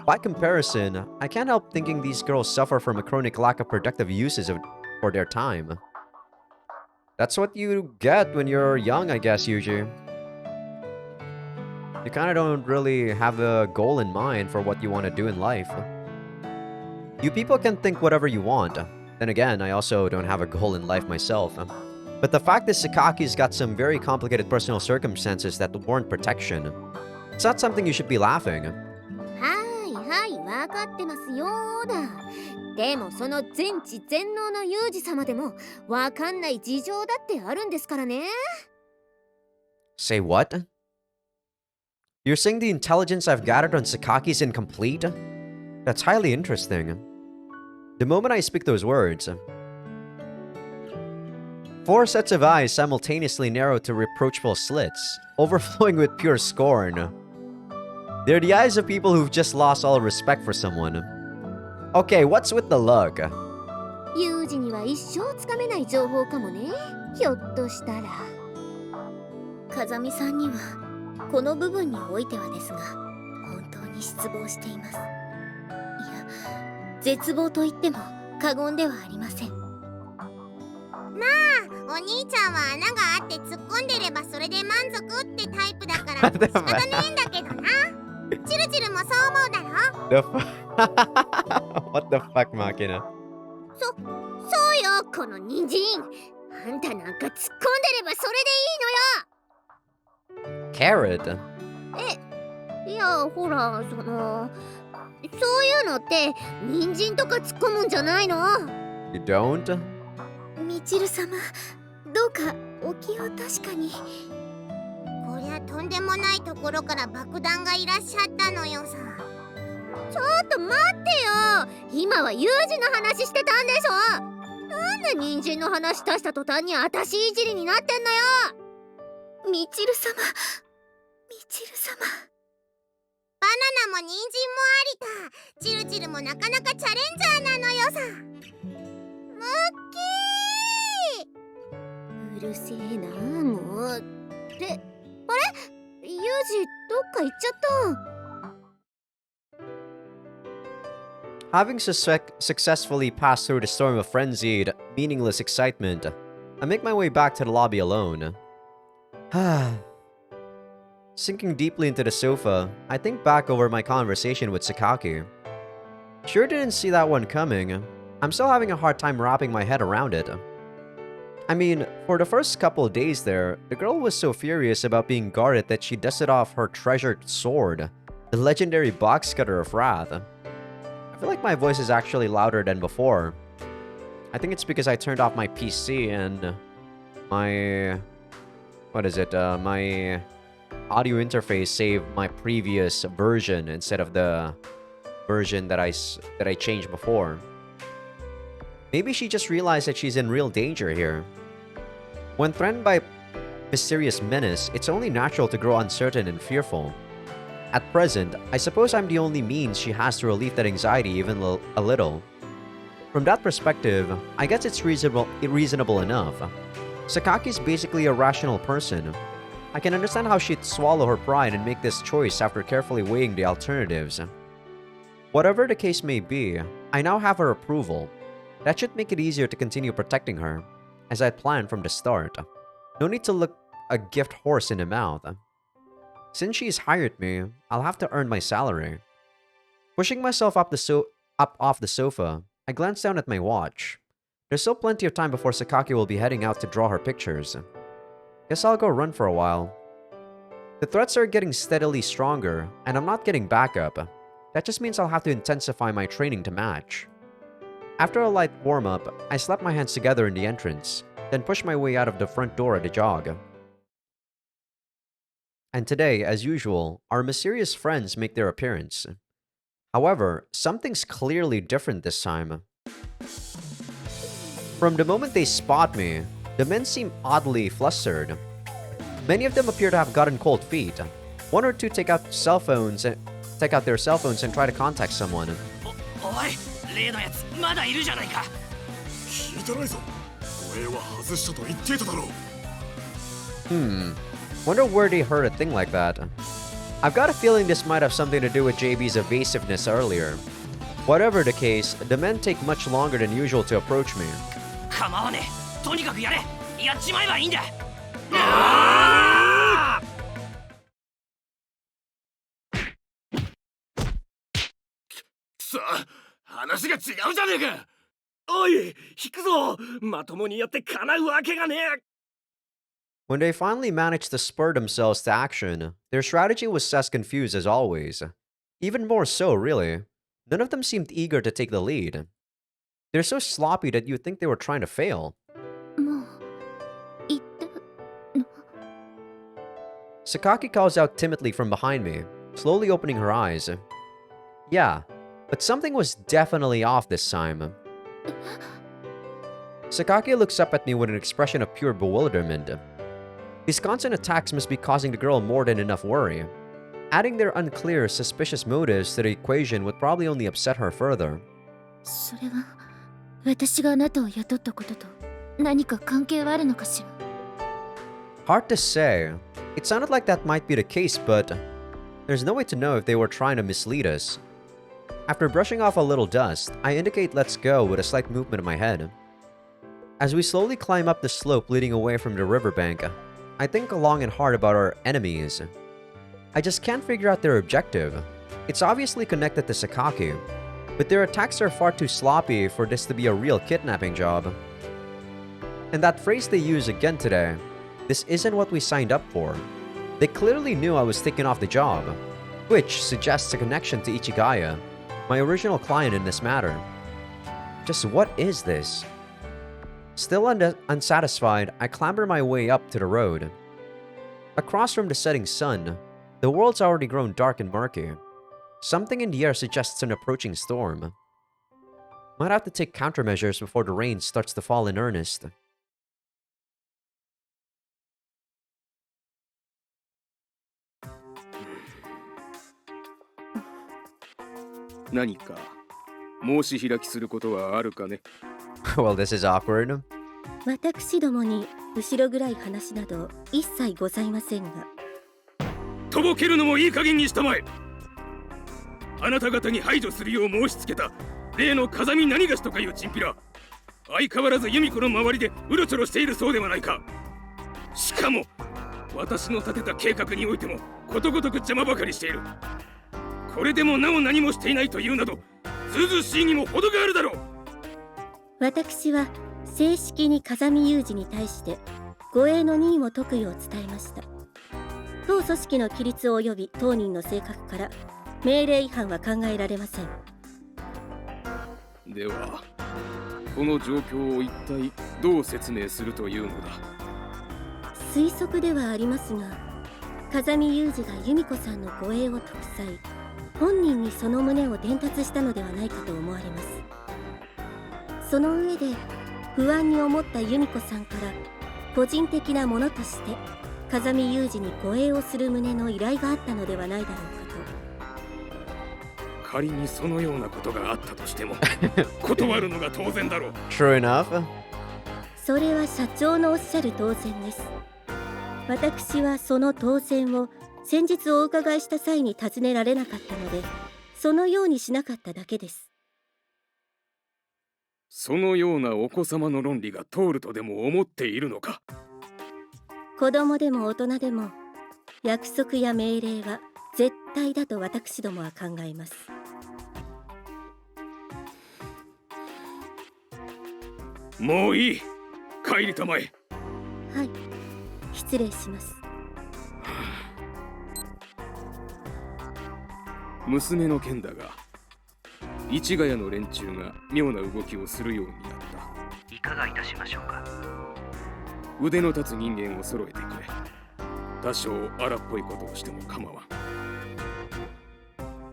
[SPEAKER 1] By comparison, I can't help thinking these girls suffer from a chronic lack of productive uses for their time. That's what you get when you're young, I guess, Yuji. You kinda don't really have a goal in mind for what you want to do in life. You people can think whatever you want. Then again, I also don't have a goal in life myself. But the fact is Sakaki's got some very complicated personal circumstances that warrant protection. It's not something you should be laughing.
[SPEAKER 3] はいはい、わかってますよーだ。でもその全知全能のユージ様でもわかんない事情だってあるんですからね。
[SPEAKER 1] Say what? You're saying the intelligence I've gathered on Sakaki's incomplete? That's highly interesting. The moment I speak those words, 4 sets of eyes simultaneously narrow to reproachful slits, overflowing with pure scorn. They're the eyes of people who've just lost all respect for someone. Okay, what's with the look?
[SPEAKER 3] ユージには一生つかめない情報かもね。ひょっとしたら。
[SPEAKER 2] 風見さんにはこの部分においてはですが、本当に失望しています。いや、絶望と言っても過言ではありません。
[SPEAKER 5] まあ、お兄ちゃんは穴があって突っ込んでればそれで満足ってタイプだから仕方ねえんだけどな。チルチルもそう思うだろ。
[SPEAKER 1] The What the fuck, Makina?
[SPEAKER 5] そうよ、この人参。あんたなんか突っ込んでればそれでいいのよ。
[SPEAKER 1] Carrot?
[SPEAKER 5] いや、ほら、そういうのって人参とか突っ込むんじゃないの？
[SPEAKER 1] You don't?
[SPEAKER 2] みちる様、どうかお気を確かに。
[SPEAKER 5] こりゃとんでもないところから爆弾がいらっしゃったのよさ。ちょっと待ってよ、今はユージの話してたんでしょ。なんで人参の話出した途端にあたしいじりになってんのよ。
[SPEAKER 2] みちる様、みちる様。
[SPEAKER 5] バナナも人参もありた。チルチルもなかなかチャレンジャーなのよさ。ムッキー、
[SPEAKER 3] うるせえな、もう。ってあれ、ユージどっか行っちゃった。
[SPEAKER 1] Having successfully passed through the storm of frenzied, meaningless excitement, I make my way back to the lobby alone. Sinking deeply into the sofa, I think back over my conversation with Sakaki. Sure didn't see that one coming. I'm still having a hard time wrapping my head around it. I mean, for the first couple of days there, the girl was so furious about being guarded that she dusted off her treasured sword, the legendary box cutter of wrath. I feel like my voice is actually louder than before. I think it's because I turned off my PC and my... my audio interface saved my previous version instead of the version that I changed before. Maybe she just realized that she's in real danger here. When threatened by mysterious menace, it's only natural to grow uncertain and fearful. At present, I suppose I'm the only means she has to relieve that anxiety even a little. From that perspective, I guess it's reasonable enough. Sakaki's basically a rational person. I can understand how she'd swallow her pride and make this choice after carefully weighing the alternatives. Whatever the case may be, I now have her approval. That should make it easier to continue protecting her, as I planned from the start. No need to look a gift horse in the mouth. Since she's hired me, I'll have to earn my salary. Pushing myself up off the sofa, I glanced down at my watch. There's still plenty of time before Sakaki will be heading out to draw her pictures. Guess I'll go run for a while. The threats are getting steadily stronger, and I'm not getting backup. That just means I'll have to intensify my training to match. After a light warm-up, I slapped my hands together in the entrance, then pushed my way out of the front door at a jog. And today, as usual, our mysterious friends make their appearance. However, something's clearly different this time. From the moment they spot me, the men seem oddly flustered. Many of them appear to have gotten cold feet. One or two take out their cell phones and try to contact someone. Wonder where they heard a thing like that. I've got a feeling this might have something to do with JB's evasiveness earlier. Whatever the case, the men take much longer than usual to approach me. When they finally managed to spur themselves to action, their strategy was as confused as always. Even more so, really. None of them seemed eager to take the lead. They're so sloppy that you'd think they were trying to fail. Sakaki calls out timidly from behind me, slowly opening her eyes. Yeah, but something was definitely off this time. Sakaki looks up at me with an expression of pure bewilderment. These constant attacks must be causing the girl more than enough worry. Adding their unclear, suspicious motives to the equation would probably only upset her further. Hard to say. It sounded like that might be the case, but there's no way to know if they were trying to mislead us. After brushing off a little dust, I indicate let's go with a slight movement of my head. As we slowly climb up the slope leading away from the riverbank, I think long and hard about our enemies. I just can't figure out their objective. It's obviously connected to Sakaki, but their attacks are far too sloppy for this to be a real kidnapping job. And that phrase they use again today, this isn't what we signed up for. They clearly knew I was taking off the job, which suggests a connection to Ichigaya, my original client in this matter. Just what is this? Still unsatisfied, I clamber my way up to the road. Across from the setting sun, the world's already grown dark and murky. Something in the air suggests an approaching storm. Might have to take countermeasures before the rain starts to fall in earnest. Well, this is awkward.
[SPEAKER 3] 私どもに後ろ暗い話など一切ございませんが。
[SPEAKER 6] とぼけるのもいい加減にしたまえ。あなた方に排除するよう申し付けた例の風見何がしとかいうチンピラ、相変わらず由美子の周りでうろちょろしているそうではないか。しかも私の立てた計画においてもことごとく邪魔ばかりしている。これでもなお何もしていないというなどずうずうしいにも程があるだろう。
[SPEAKER 3] 私は正式に風見雄二に対して護衛の任を解くよう伝えました。当組織の規律及び当人の性格から命令違反は考えられません。
[SPEAKER 6] ではこの状況を一体どう説明するというのだ。
[SPEAKER 3] 推測ではありますが、風見雄二が由美子さんの護衛を解く際、本人にその旨を伝達したのではないかと思われます。その上で不安に思った由美子さんから個人的なものとして風見雄二に護衛をする旨の依頼があったのではないだろうかと。
[SPEAKER 6] 仮にそのようなことがあったとしても断るのが当然だろう。
[SPEAKER 1] True enough.
[SPEAKER 3] それは社長のおっしゃる当然です。私はその当然を先日お伺いした際に尋ねられなかったので、そのようにしなかっただけです。
[SPEAKER 6] そのようなお子様の論理が通るとでも思っているのか。
[SPEAKER 3] 子供でも大人でも約束や命令は絶対だと私どもは考えます。
[SPEAKER 6] もういい、帰りたまえ。
[SPEAKER 3] はい、失礼します。
[SPEAKER 6] 娘の件だが、市ヶ谷の連中が妙な動きをするようになった。
[SPEAKER 7] いかがいたしましょうか。
[SPEAKER 6] 腕の立つ人間を揃えてくれ。多少荒っぽいことをしても構わん。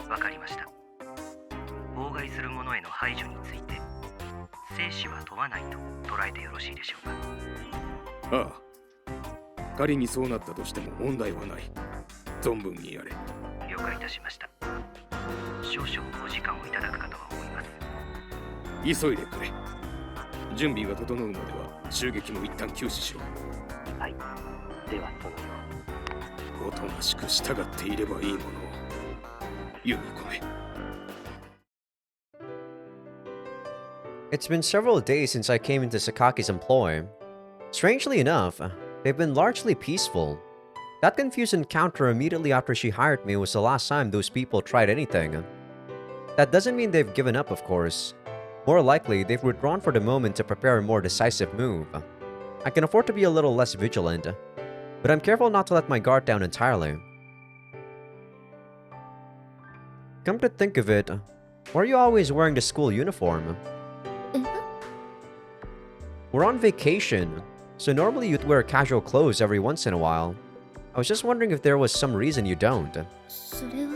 [SPEAKER 7] わかりました。妨害する者への排除について生死は問わないと捉えてよろしいでしょうか。
[SPEAKER 6] ああ、仮にそうなったとしても問題はない。存分にやれ。
[SPEAKER 7] 了解いたしました。少々お時間をいただくかとは思います。
[SPEAKER 6] 急いでくれ。準備が整うまでは襲撃も一旦休止しろ。
[SPEAKER 7] はい、ではそのよう。
[SPEAKER 6] おとなしく従っていればいいものを。ユミコメ。
[SPEAKER 1] It's been several days since I came into Sakaki's employ. Strangely enough, they've been largely peaceful. That confused encounter immediately after she hired me was the last time those people tried anything. That doesn't mean they've given up, of course. More likely, they've withdrawn for the moment to prepare a more decisive move. I can afford to be a little less vigilant, but I'm careful not to let my guard down entirely. Come to think of it, why are you always wearing the school uniform? We're on vacation, so normally you'd wear casual clothes every once in a while. I was just wondering if there was some reason you don't.
[SPEAKER 3] それは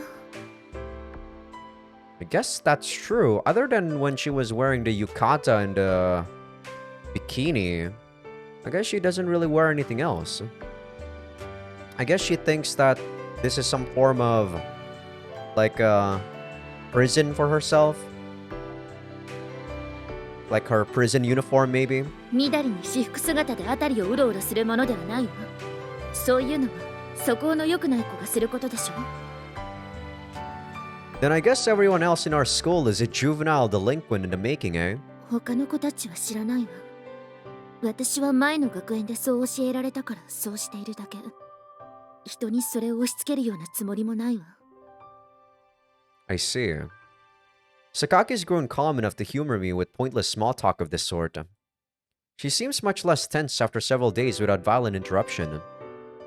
[SPEAKER 1] I guess that's true, other than when she was wearing the yukata and the bikini. I guess she doesn't really wear anything else. I guess she thinks that this is some form of like a prison for herself. Like her prison uniform, maybe?
[SPEAKER 4] みだりに私服姿で辺りをうろうろするものではないわ。そういうのは素行の良くない子がすることでしょ。
[SPEAKER 1] Then I guess everyone else in our school is a juvenile delinquent in the making, eh?
[SPEAKER 4] 他の子たちは知らないわ。私は前の学園でそう教えられたからそうしているだけ。人にそれを押し付けるようなつもりもないわ。
[SPEAKER 1] I see. Sakaki's grown calm enough to humor me with pointless small talk of this sort. She seems much less tense after several days without violent interruption.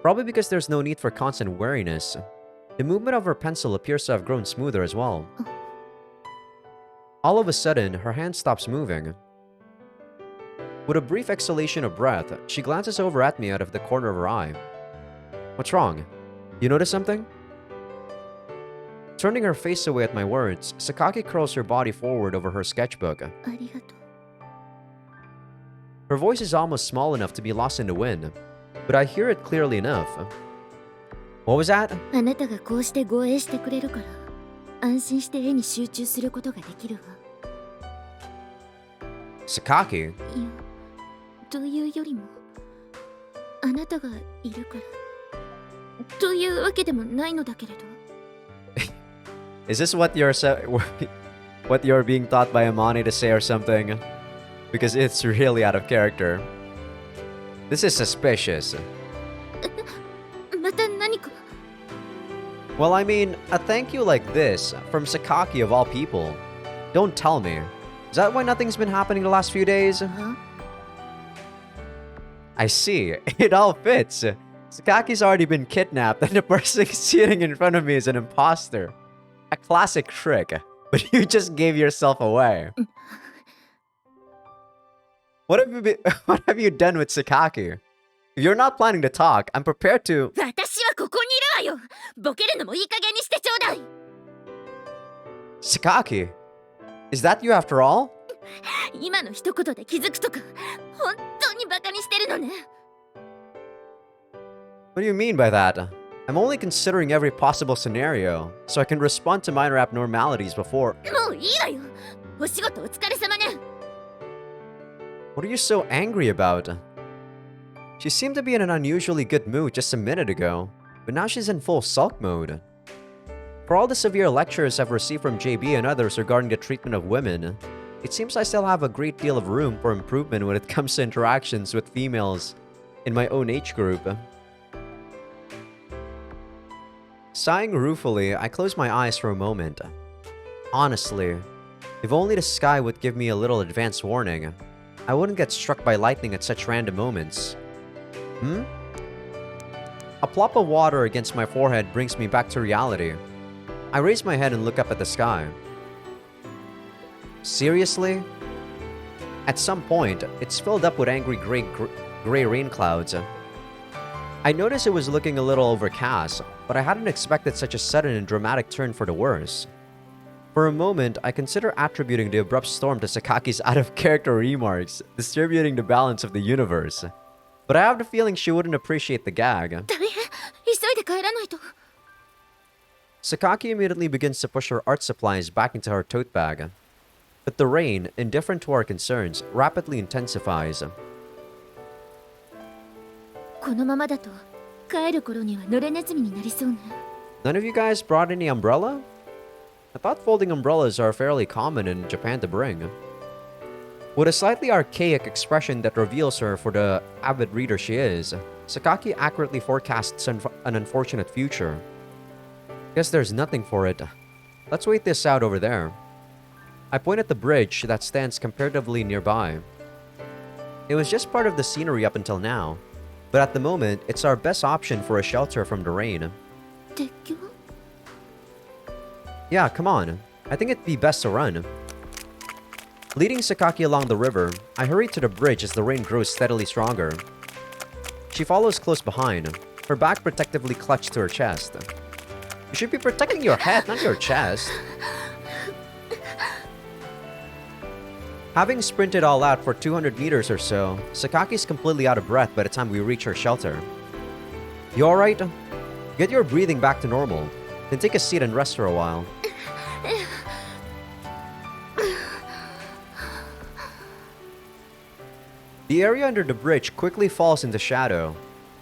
[SPEAKER 1] Probably because there's no need for constant wariness. The movement of her pencil appears to have grown smoother as well. All of a sudden, her hand stops moving. With a brief exhalation of breath, she glances over at me out of the corner of her eye. What's wrong? You notice something? Turning her face away at my words, Sakaki curls her body forward over her sketchbook.
[SPEAKER 3] ありがとう。
[SPEAKER 1] Her voice is almost small enough to be lost in the wind, but I hear it clearly enough. What was that?
[SPEAKER 4] あなたがこうして護衛してくれるから安心して絵に集中することができるわ。
[SPEAKER 1] Sakaki?
[SPEAKER 4] いや、というよりもあなたがいるからというわけでもないのだけれど。
[SPEAKER 1] Is this what what you're being taught by Amani to say or something? Because it's really out of character. This is suspicious. Well, I mean, a thank you like this, from Sakaki of all people. Don't tell me. Is that why nothing's been happening the last few days?
[SPEAKER 4] Huh?
[SPEAKER 1] I see. It all fits. Sakaki's already been kidnapped and the person sitting in front of me is an imposter. A classic trick. But you just gave yourself away. What have you done with Sakaki? If you're not planning to talk, I'm prepared to...
[SPEAKER 4] 私はここにいるわよ。ボケるのもいい加減にしてちょうだい。
[SPEAKER 1] Sakaki? Is that you after all?
[SPEAKER 4] 今の一言で気づくとか、本当にバカにしてるのね。
[SPEAKER 1] What do you mean by that? I'm only considering every possible scenario, so I can respond to minor abnormalities before...
[SPEAKER 4] もういいわよ。お仕事お疲れ様ね。
[SPEAKER 1] What are you so angry about? She seemed to be in an unusually good mood just a minute ago, but now she's in full sulk mode. For all the severe lectures I've received from JB and others regarding the treatment of women, it seems I still have a great deal of room for improvement when it comes to interactions with females in my own age group. Sighing ruefully, I close my eyes for a moment. Honestly, if only the sky would give me a little advance warning, I wouldn't get struck by lightning at such random moments. A plop of water against my forehead brings me back to reality. I raise my head and look up at the sky. Seriously? At some point, it's filled up with angry gray rain clouds. I noticed it was looking a little overcast, but I hadn't expected such a sudden and dramatic turn for the worse. For a moment, I consider attributing the abrupt storm to Sakaki's out-of-character remarks, distributing the balance of the universe. But I have the feeling she wouldn't appreciate the gag.
[SPEAKER 4] 大変。急いで帰らないと。
[SPEAKER 1] Sakaki immediately begins to push her art supplies back into her tote bag. But the rain, indifferent to our concerns, rapidly intensifies.
[SPEAKER 4] このままだと帰る頃には濡れネズミになりそうね。
[SPEAKER 1] None of you guys brought any umbrella? I thought folding umbrellas are fairly common in Japan to bring. With a slightly archaic expression that reveals her for the avid reader she is, Sakaki accurately forecasts an unfortunate future. Guess there's nothing for it. Let's wait this out over there. I point at the bridge that stands comparatively nearby. It was just part of the scenery up until now, but at the moment, it's our best option for a shelter from the rain.
[SPEAKER 4] 鉄橋？
[SPEAKER 1] Yeah, come on. I think it'd be best to run. Leading Sakaki along the river, I hurry to the bridge as the rain grows steadily stronger. She follows close behind, her back protectively clutched to her chest. You should be protecting your head, not your chest. Having sprinted all out for 200 meters or so, Sakaki's completely out of breath by the time we reach her shelter. You alright? Get your breathing back to normal, then take a seat and rest for a while. The area under the bridge quickly falls into shadow.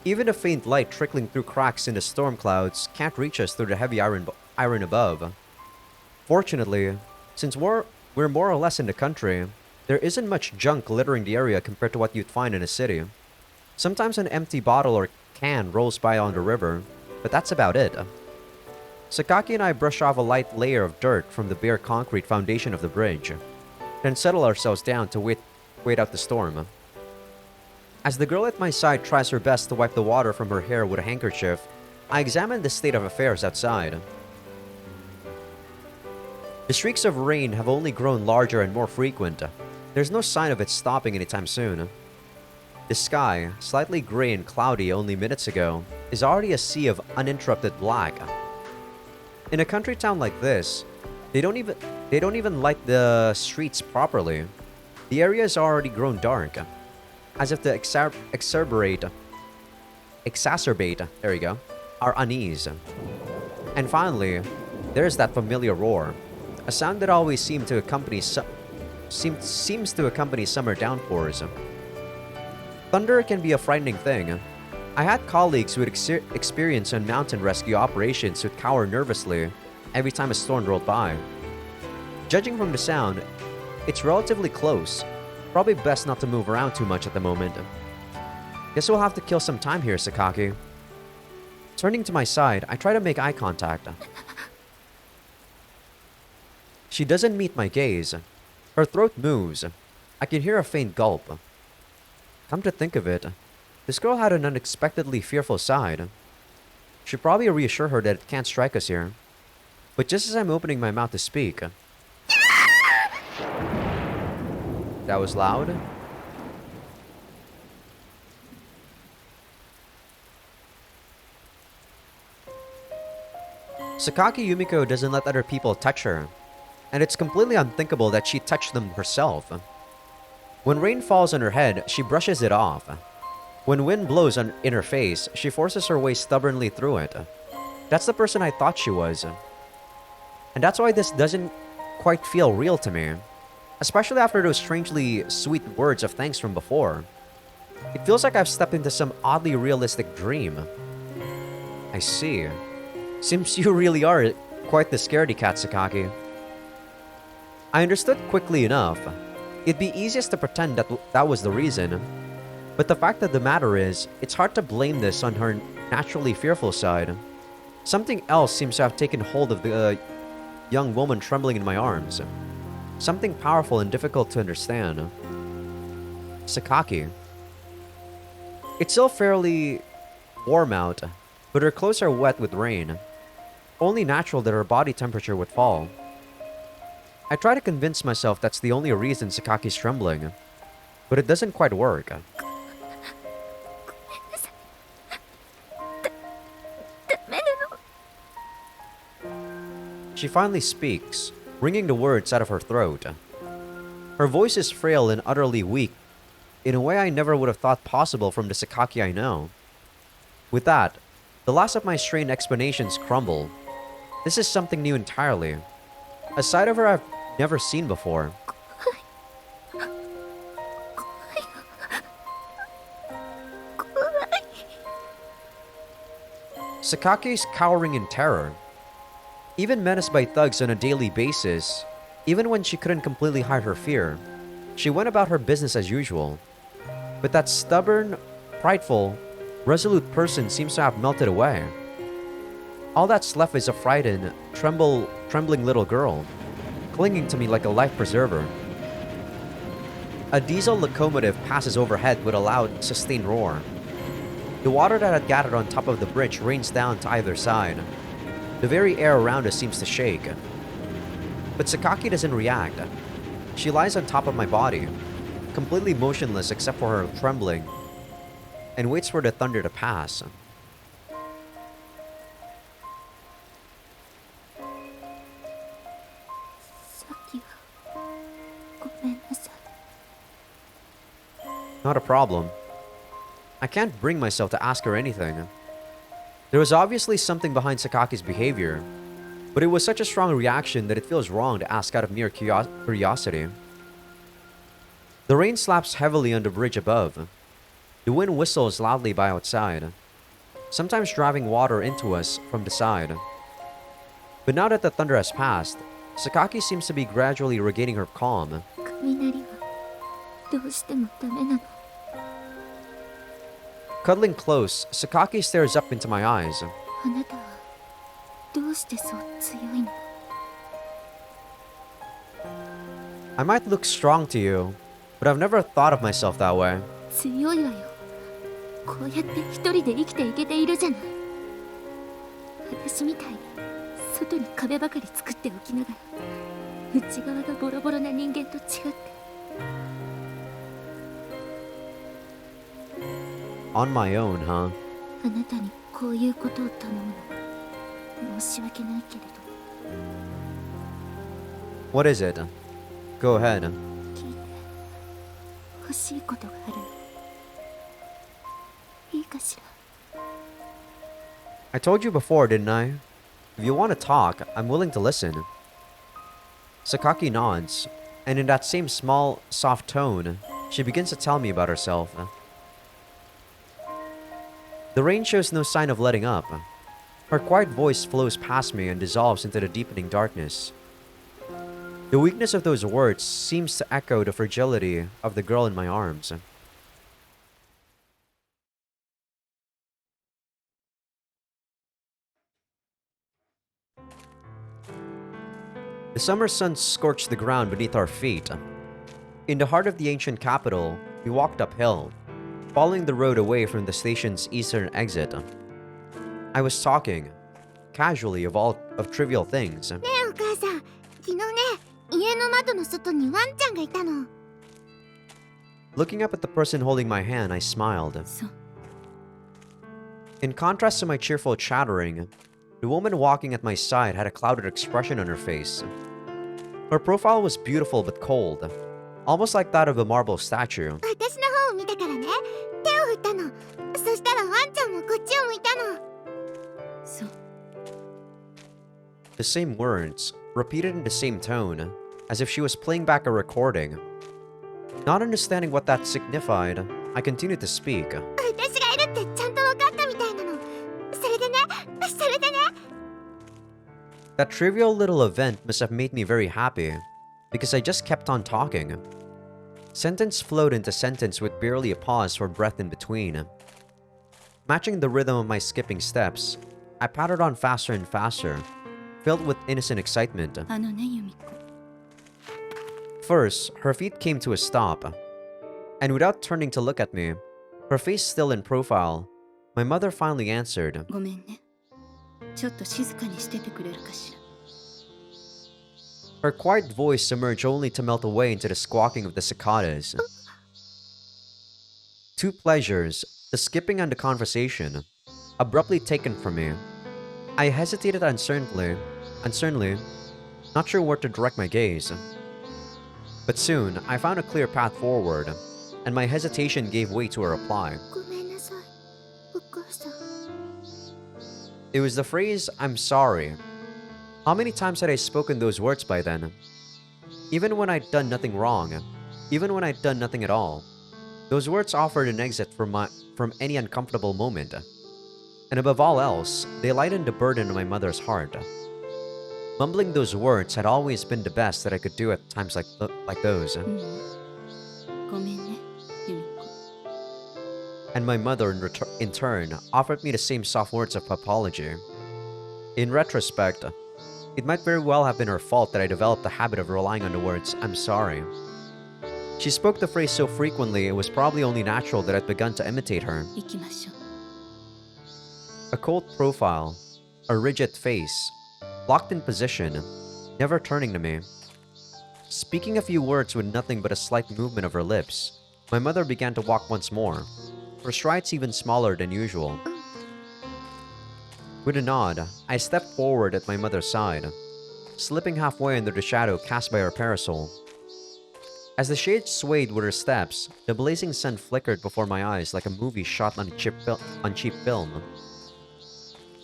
[SPEAKER 1] Even a faint light trickling through cracks in the storm clouds can't reach us through the heavy iron above. Fortunately, since we're more or less in the country, there isn't much junk littering the area compared to what you'd find in a city. Sometimes an empty bottle or can rolls by on the river, but that's about it. Sakaki and I brush off a light layer of dirt from the bare concrete foundation of the bridge, then settle ourselves down to wait out the storm. As the girl at my side tries her best to wipe the water from her hair with a handkerchief, I examine the state of affairs outside. The streaks of rain have only grown larger and more frequent. There's no sign of it stopping anytime soon. The sky, slightly gray and cloudy only minutes ago, is already a sea of uninterrupted black. In a country town like this, they don't even light the streets properly. The area has already grown dark, as if to exacerbate our unease. And finally, there's that familiar roar, a sound that always seems to accompany summer downpours. Thunder can be a frightening thing. I had colleagues with experience on mountain rescue operations who'd cower nervously every time a storm rolled by. Judging from the sound, it's relatively close. Probably best not to move around too much at the moment. Guess we'll have to kill some time here, Sakaki. Turning to my side, I try to make eye contact. She doesn't meet my gaze. Her throat moves. I can hear a faint gulp. Come to think of it, this girl had an unexpectedly fearful side. Should probably reassure her that it can't strike us here. But just as I'm opening my mouth to speak... That was loud? Sakaki Yumiko doesn't let other people touch her, and it's completely unthinkable that she touched them herself. When rain falls on her head, she brushes it off. When wind blows in her face, she forces her way stubbornly through it. That's the person I thought she was. And that's why this doesn't quite feel real to me, especially after those strangely sweet words of thanks from before. It feels like I've stepped into some oddly realistic dream. I see. Seems you really are quite the scaredy cat, Sakaki. I understood quickly enough. It'd be easiest to pretend that that was the reason. But the fact of the matter is, it's hard to blame this on her naturally fearful side. Something else seems to have taken hold of the young woman trembling in my arms. Something powerful and difficult to understand. Sakaki. It's still fairly warm out, but her clothes are wet with rain. Only natural that her body temperature would fall. I try to convince myself that's the only reason Sakaki's trembling, but it doesn't quite work. She finally speaks, wringing the words out of her throat. Her voice is frail and utterly weak, in a way I never would have thought possible from the Sakaki I know. With that, the last of my strained explanations crumble. This is something new entirely. A side of her I've never seen before. Sakaki's cowering in terror. Even menaced by thugs on a daily basis, even when she couldn't completely hide her fear, she went about her business as usual. But that stubborn, prideful, resolute person seems to have melted away. All that's left is a frightened, trembling little girl, clinging to me like a life preserver. A diesel locomotive passes overhead with a loud, sustained roar. The water that had gathered on top of the bridge rains down to either side. The very air around us seems to shake. But Sakaki doesn't react. She lies on top of my body, completely motionless except for her trembling, and waits for the thunder to pass. Not a problem. I can't bring myself to ask her anything. There was obviously something behind Sakaki's behavior, but it was such a strong reaction that it feels wrong to ask out of mere curiosity. The rain slaps heavily on the bridge above. The wind whistles loudly by outside, sometimes driving water into us from the side. But now that the thunder has passed, Sakaki seems to be gradually regaining her calm. Cuddling close, Sakaki stares up into my eyes. I might look strong to you, but I've never thought of myself that way. On my own, huh? What is it? Go ahead. I told you before, didn't I? If you want to talk, I'm willing to listen. Sakaki nods, and in that same small, soft tone, she begins to tell me about herself. The rain shows no sign of letting up. Her quiet voice flows past me and dissolves into the deepening darkness. The weakness of those words seems to echo the fragility of the girl in my arms. The summer sun scorched the ground beneath our feet. In the heart of the ancient capital, we walked uphill, following the road away from the station's eastern exit. I was talking, casually of trivial things.
[SPEAKER 5] ねえお母さん、昨日ね、家の窓の外にワンちゃんがいたの。
[SPEAKER 1] Looking up at the person holding my hand, I smiled.
[SPEAKER 4] そう
[SPEAKER 1] In contrast to my cheerful chattering, the woman walking at my side had a clouded expression on her face. Her profile was beautiful but cold, almost like that of a marble statue.
[SPEAKER 5] 私の方を見たからね、手を振ったの。そしたらワンちゃんもこっちを向いたの。
[SPEAKER 4] そう
[SPEAKER 1] The same words, repeated in the same tone, as if she was playing back a recording. Not understanding what that signified, I continued to speak.
[SPEAKER 5] 私がいるってちゃんと分かったみたいなの。それでね。
[SPEAKER 1] That trivial little event must have made me very happy, because I just kept on talking. Sentence flowed into sentence with barely a pause for breath in between. Matching the rhythm of my skipping steps, I pattered on faster and faster, filled with innocent excitement.
[SPEAKER 4] あのねユミコ
[SPEAKER 1] First, her feet came to a stop, and without turning to look at me, her face still in profile, my mother finally answered.
[SPEAKER 4] ごめんねちょっと静かにしててくれるかしら
[SPEAKER 1] Her quiet voice emerged only to melt away into the squawking of the cicadas. Two pleasures, the skipping and the conversation, abruptly taken from me. I hesitated uncertainly, not sure where to direct my gaze. But soon, I found a clear path forward, and my hesitation gave way to a reply.
[SPEAKER 5] ごめんなさい、お母さん。
[SPEAKER 1] It was the phrase, "I'm sorry." How many times had I spoken those words by then? Even when I'd done nothing wrong, even when I'd done nothing at all, those words offered an exit from any uncomfortable moment. And above all else, they lightened the burden on my mother's heart. Mumbling those words had always been the best that I could do at times like those.
[SPEAKER 4] ごめんねユミコ
[SPEAKER 1] And my mother, in turn, offered me the same soft words of apology. In retrospect, it might very well have been her fault that I developed the habit of relying on the words, "I'm sorry." She spoke the phrase so frequently, it was probably only natural that I'd begun to imitate her.
[SPEAKER 4] 行きましょう
[SPEAKER 1] A cold profile, a rigid face, locked in position, never turning to me. Speaking a few words with nothing but a slight movement of her lips, my mother began to walk once more, her strides even smaller than usual. With a nod, I stepped forward at my mother's side, slipping halfway under the shadow cast by her parasol. As the shade swayed with her steps, the blazing sun flickered before my eyes like a movie shot on cheap film.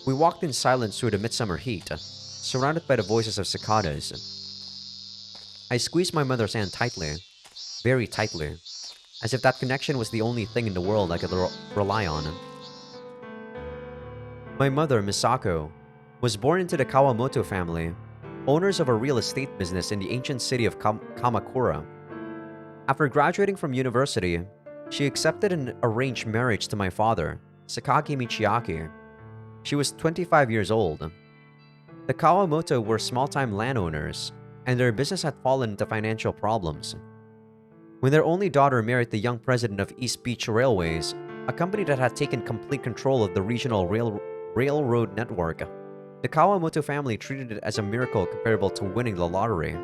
[SPEAKER 1] We walked in silence through the midsummer heat, surrounded by the voices of cicadas. I squeezed my mother's hand tightly, very tightly, as if that connection was the only thing in the world I could rely on. My mother, Misako, was born into the Kawamoto family, owners of a real estate business in the ancient city of Kamakura. After graduating from university, she accepted an arranged marriage to my father, Sakaki Michiaki. She was 25 years old. The Kawamoto were small-time landowners, and their business had fallen into financial problems. When their only daughter married the young president of East Beach Railways, a company that had taken complete control of the regional railroad network, the Kawamoto family treated it as a miracle comparable to winning the lottery.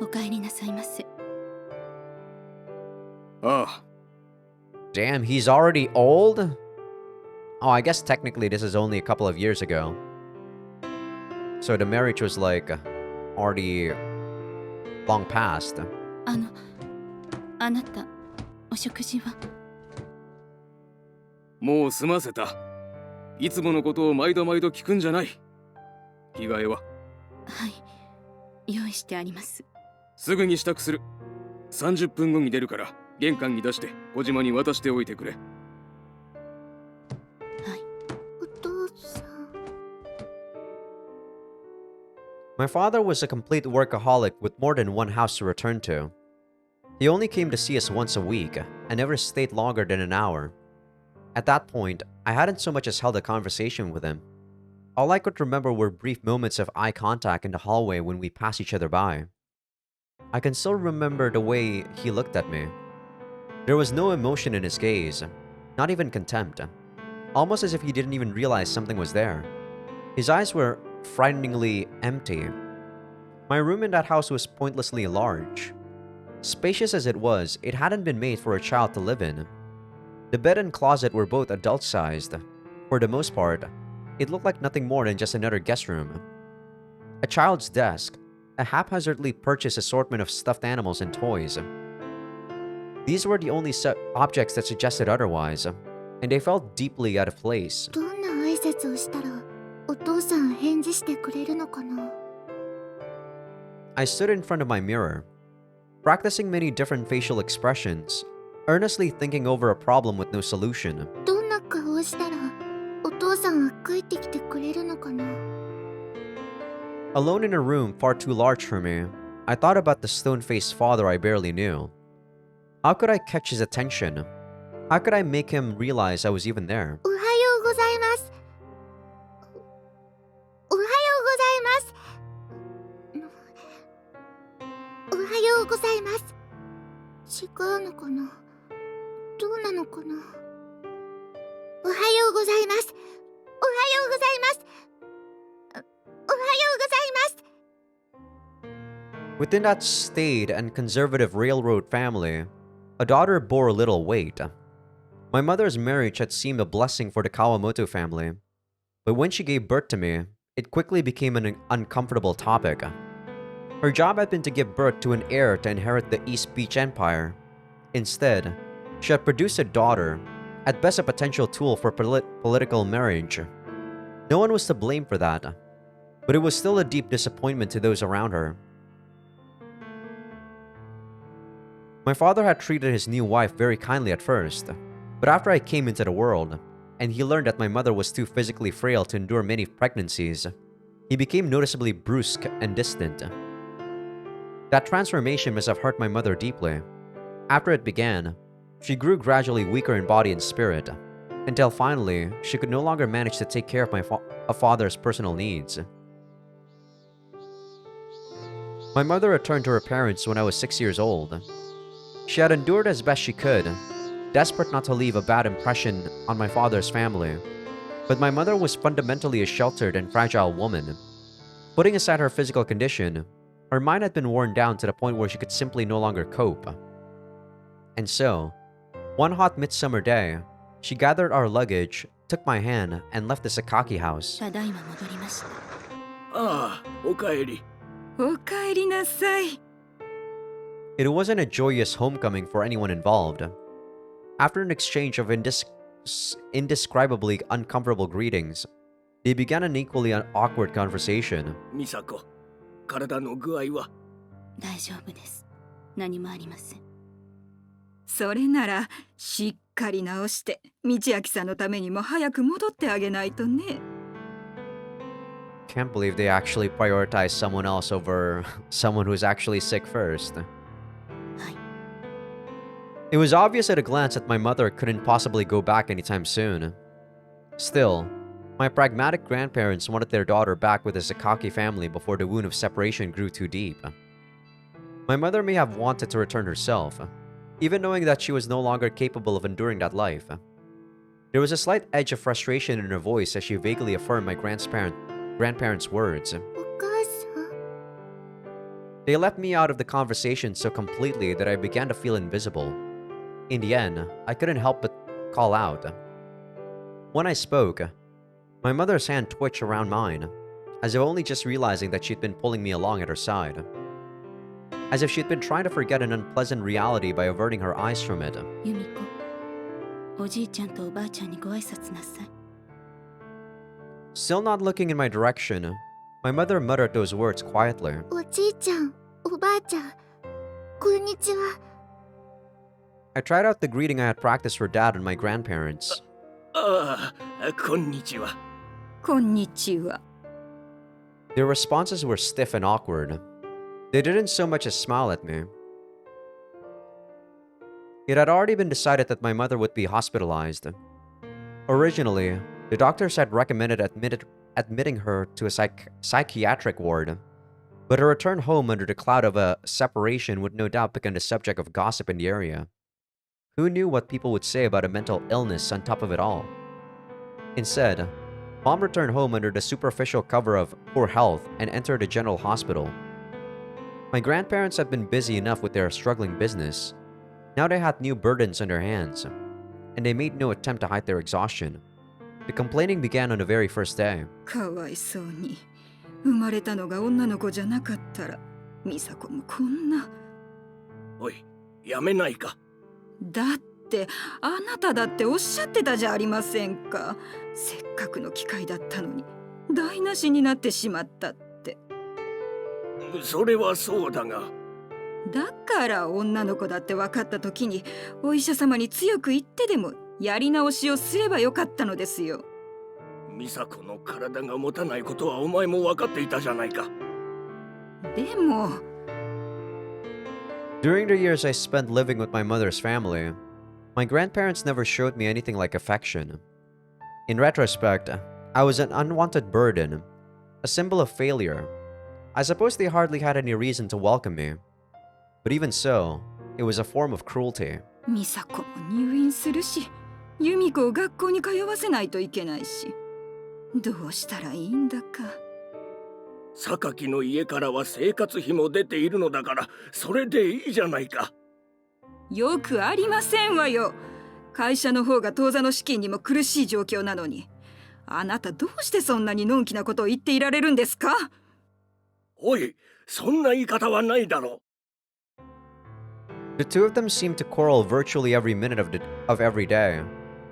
[SPEAKER 4] お帰りなさいませ
[SPEAKER 6] ああ
[SPEAKER 1] Damn, he's already old? Oh, I guess technically this is only a couple of years ago. So the marriage was like already long past.
[SPEAKER 4] あなたお食事は
[SPEAKER 6] もう済ませた。いつものことを毎度毎度聞くんじゃない。着替えは
[SPEAKER 4] はい用意してあります
[SPEAKER 6] すぐに支度する。30分後に出るから玄関に出して小島に渡しておいてくれ。
[SPEAKER 5] お父さん。
[SPEAKER 1] My father was a complete workaholic with more than one house to return to. He only came to see us once a week and never stayed longer than an hour. At that point, I hadn't so much as held a conversation with him. all I could remember were brief moments of eye contact in the hallway when we passed each other by. I can still remember the way he looked at me. There was no emotion in his gaze, not even contempt, almost as if he didn't even realize something was there. His eyes were frighteningly empty. My room in that house was pointlessly large. Spacious as it was, it hadn't been made for a child to live in. The bed and closet were both adult-sized. For the most part, it looked like nothing more than just another guest room. A child's desk, a haphazardly purchased assortment of stuffed animals and toys. These were the only objects that suggested otherwise, and they felt deeply out of place.
[SPEAKER 5] どんな挨拶をしたらお父さん返事してくれるのかな。
[SPEAKER 1] I stood in front of my mirror, practicing many different facial expressions, earnestly thinking over a problem with no solution.
[SPEAKER 5] どんな顔をしたらお父さんは帰ってきてくれるのかな。
[SPEAKER 1] Alone in a room far too large for me, I thought about the stone-faced father I barely knew. How could I catch his attention? How could I make him realize I was even there?
[SPEAKER 5] おはようございます。おはようございます。おはようございます。違うのかな。どうなのかな。おはようございます。おはようございます。おはようございます。
[SPEAKER 1] Within that staid and conservative railroad family, a daughter bore a little weight. My mother's marriage had seemed a blessing for the Kawamoto family, but when she gave birth to me, it quickly became an uncomfortable topic. Her job had been to give birth to an heir to inherit the East Beach Empire. Instead, she had produced a daughter, at best a potential tool for political marriage. No one was to blame for that, but it was still a deep disappointment to those around her. My father had treated his new wife very kindly at first, but after I came into the world, and he learned that my mother was too physically frail to endure many pregnancies, he became noticeably brusque and distant. That transformation must have hurt my mother deeply. After it began, she grew gradually weaker in body and spirit, until finally, she could no longer manage to take care of my father's personal needs. My mother returned to her parents when I was 6 years old. She had endured as best she could, desperate not to leave a bad impression on my father's family. But my mother was fundamentally a sheltered and fragile woman. Putting aside her physical condition, her mind had been worn down to the point where she could simply no longer cope. And so, one hot midsummer day, she gathered our luggage, took my hand, and left the Sakaki house.
[SPEAKER 4] ただいま戻りました。
[SPEAKER 6] ああ、おかえり。
[SPEAKER 4] おかえりなさい。
[SPEAKER 1] It wasn't a joyous homecoming for anyone involved. After an exchange of indescribably uncomfortable greetings, they began an equally awkward conversation.
[SPEAKER 6] 美佐子、体の具合は？
[SPEAKER 4] 大丈夫です。何もありません。それならしっかり治して道明さんのためにも早く戻ってあげないとね。
[SPEAKER 1] Can't believe they actually prioritized someone else over someone who's actually sick first.
[SPEAKER 4] はい。
[SPEAKER 1] It was obvious at a glance that my mother couldn't possibly go back anytime soon. Still, my pragmatic grandparents wanted their daughter back with the Sakaki family before the wound of separation grew too deep. My mother may have wanted to return herself, even knowing that she was no longer capable of enduring that life. There was a slight edge of frustration in her voice as she vaguely affirmed my grandparents' words.
[SPEAKER 5] お母さん。
[SPEAKER 1] They left me out of the conversation so completely that I began to feel invisible. In the end, I couldn't help but call out. When I spoke, my mother's hand twitched around mine, as if only just realizing that she'd been pulling me along at her side. As if she'd been trying to forget an unpleasant reality by averting her eyes from it.
[SPEAKER 4] 由美子、おじいちゃんとおばあちゃんにご挨拶なさい。
[SPEAKER 1] Still not looking in my direction, my mother muttered those words quietly.
[SPEAKER 5] おじいちゃん、おばあちゃん、こんにちは。
[SPEAKER 1] I tried out the greeting I had practiced for Dad and my grandparents.
[SPEAKER 6] ああ、こんにちは。
[SPEAKER 4] こんにちは。
[SPEAKER 1] Their responses were stiff and awkward. They didn't so much as smile at me. It had already been decided that my mother would be hospitalized. Originally, the doctors had recommended admitting her to a psychiatric ward. But her return home under the cloud of a separation would no doubt become the subject of gossip in the area. Who knew what people would say about a mental illness on top of it all? Instead, Mom returned home under the superficial cover of poor health and entered a general hospital. My grandparents had been busy enough with their struggling business. Now they had new burdens on their hands, and they made no attempt to hide their exhaustion. The complaining began on the very first day.
[SPEAKER 8] かわいそうに生まれたのが女の子じゃなかったら美佐子もこんな。
[SPEAKER 9] おい、やめないか。
[SPEAKER 8] だってあなただっておっしゃってたじゃありませんか。せっかくの機会だったのに台無しになってしまったって。
[SPEAKER 9] それはそうだが。
[SPEAKER 8] だから女の子だって分かった時にお医者様に強く言ってでもやり直しをすればよかったのですよ。
[SPEAKER 9] 美佐子の体が持たないことはお前も分かっていたじゃないか。
[SPEAKER 8] でも
[SPEAKER 1] During the years I spent living with my mother's family, my grandparents never showed me anything like affection. In retrospect, I was an unwanted burden, a symbol of failure. I suppose they hardly had any reason to welcome me. But even so, it was a form of cruelty.
[SPEAKER 8] 美佐子も入院するし由美子を学校に通わせないといけないしどうしたらいいんだか。
[SPEAKER 9] 榊の家からは生活費も出ているのだからそれでいいじゃないか。
[SPEAKER 8] よくありませんわよ。会社の方が当座の資金にも苦しい状況なのにあなたどうしてそんなにのんきなことを言っていられるんですか。
[SPEAKER 9] おい、そんな言い方はないだろう。
[SPEAKER 1] The two of them seemed to quarrel virtually every minute of every day,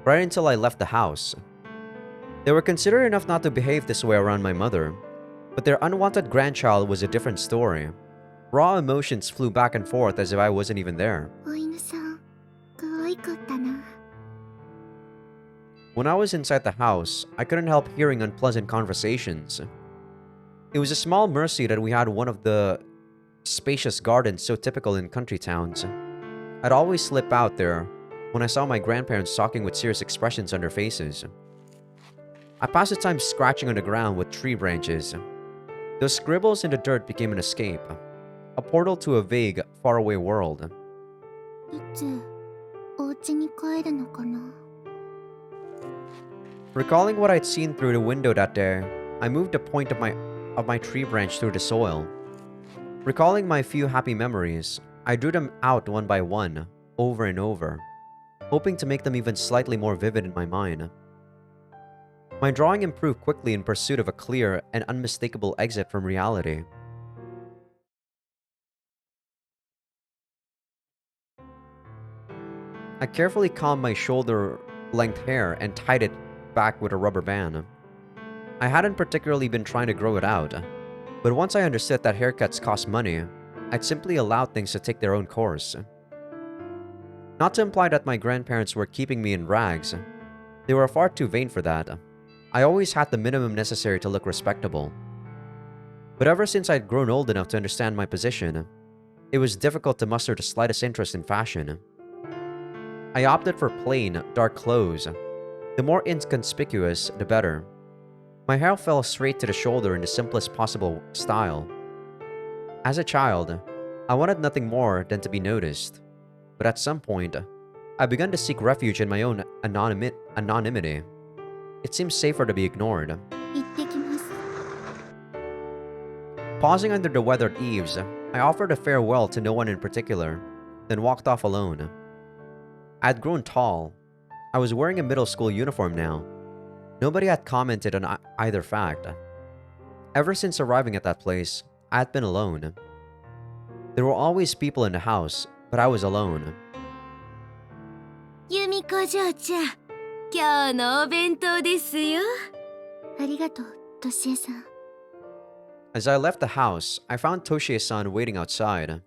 [SPEAKER 1] right until I left the house. They were considerate enough not to behave this way around my mother, but their unwanted grandchild was a different story. Raw emotions flew back and forth as if I wasn't even there.
[SPEAKER 5] お犬さん可愛かったな。
[SPEAKER 1] When I was inside the house, I couldn't help hearing unpleasant conversations. It was a small mercy that we had one of the spacious gardens so typical in country towns. I'd always slip out there when I saw my grandparents talking with serious expressions on their faces. I passed the time scratching on the ground with tree branches. Those scribbles in the dirt became an escape, a portal to a vague, faraway world.
[SPEAKER 5] いつお家に帰るのかな。
[SPEAKER 1] Recalling what I'd seen through the window that day, I moved a point of my tree branch through the soil. Recalling my few happy memories, I drew them out one by one, over and over, hoping to make them even slightly more vivid in my mind. My drawing improved quickly in pursuit of a clear and unmistakable exit from reality. I carefully combed my shoulder-length hair and tied it back with a rubber band. I hadn't particularly been trying to grow it out, but once I understood that haircuts cost money, I'd simply allowed things to take their own course. Not to imply that my grandparents were keeping me in rags. They were far too vain for that. I always had the minimum necessary to look respectable. But ever since I'd grown old enough to understand my position, it was difficult to muster the slightest interest in fashion. I opted for plain, dark clothes. The more inconspicuous, the better. My hair fell straight to the shoulder in the simplest possible style. As a child, I wanted nothing more than to be noticed. But at some point, I began to seek refuge in my own anonymity. It seemed safer to be ignored.
[SPEAKER 5] 行ってきます。
[SPEAKER 1] Pausing under the weathered eaves, I offered a farewell to no one in particular, then walked off alone. I had grown tall. I was wearing a middle school uniform now. Nobody had commented on either fact. Ever since arriving at that place, I had been alone. There were always people in the house, but I was alone.
[SPEAKER 3] 由美子嬢ちゃん、今日のお弁当ですよ。
[SPEAKER 5] ありがとう、トシエさん。
[SPEAKER 1] As I left the house, I found Toshie-san waiting outside.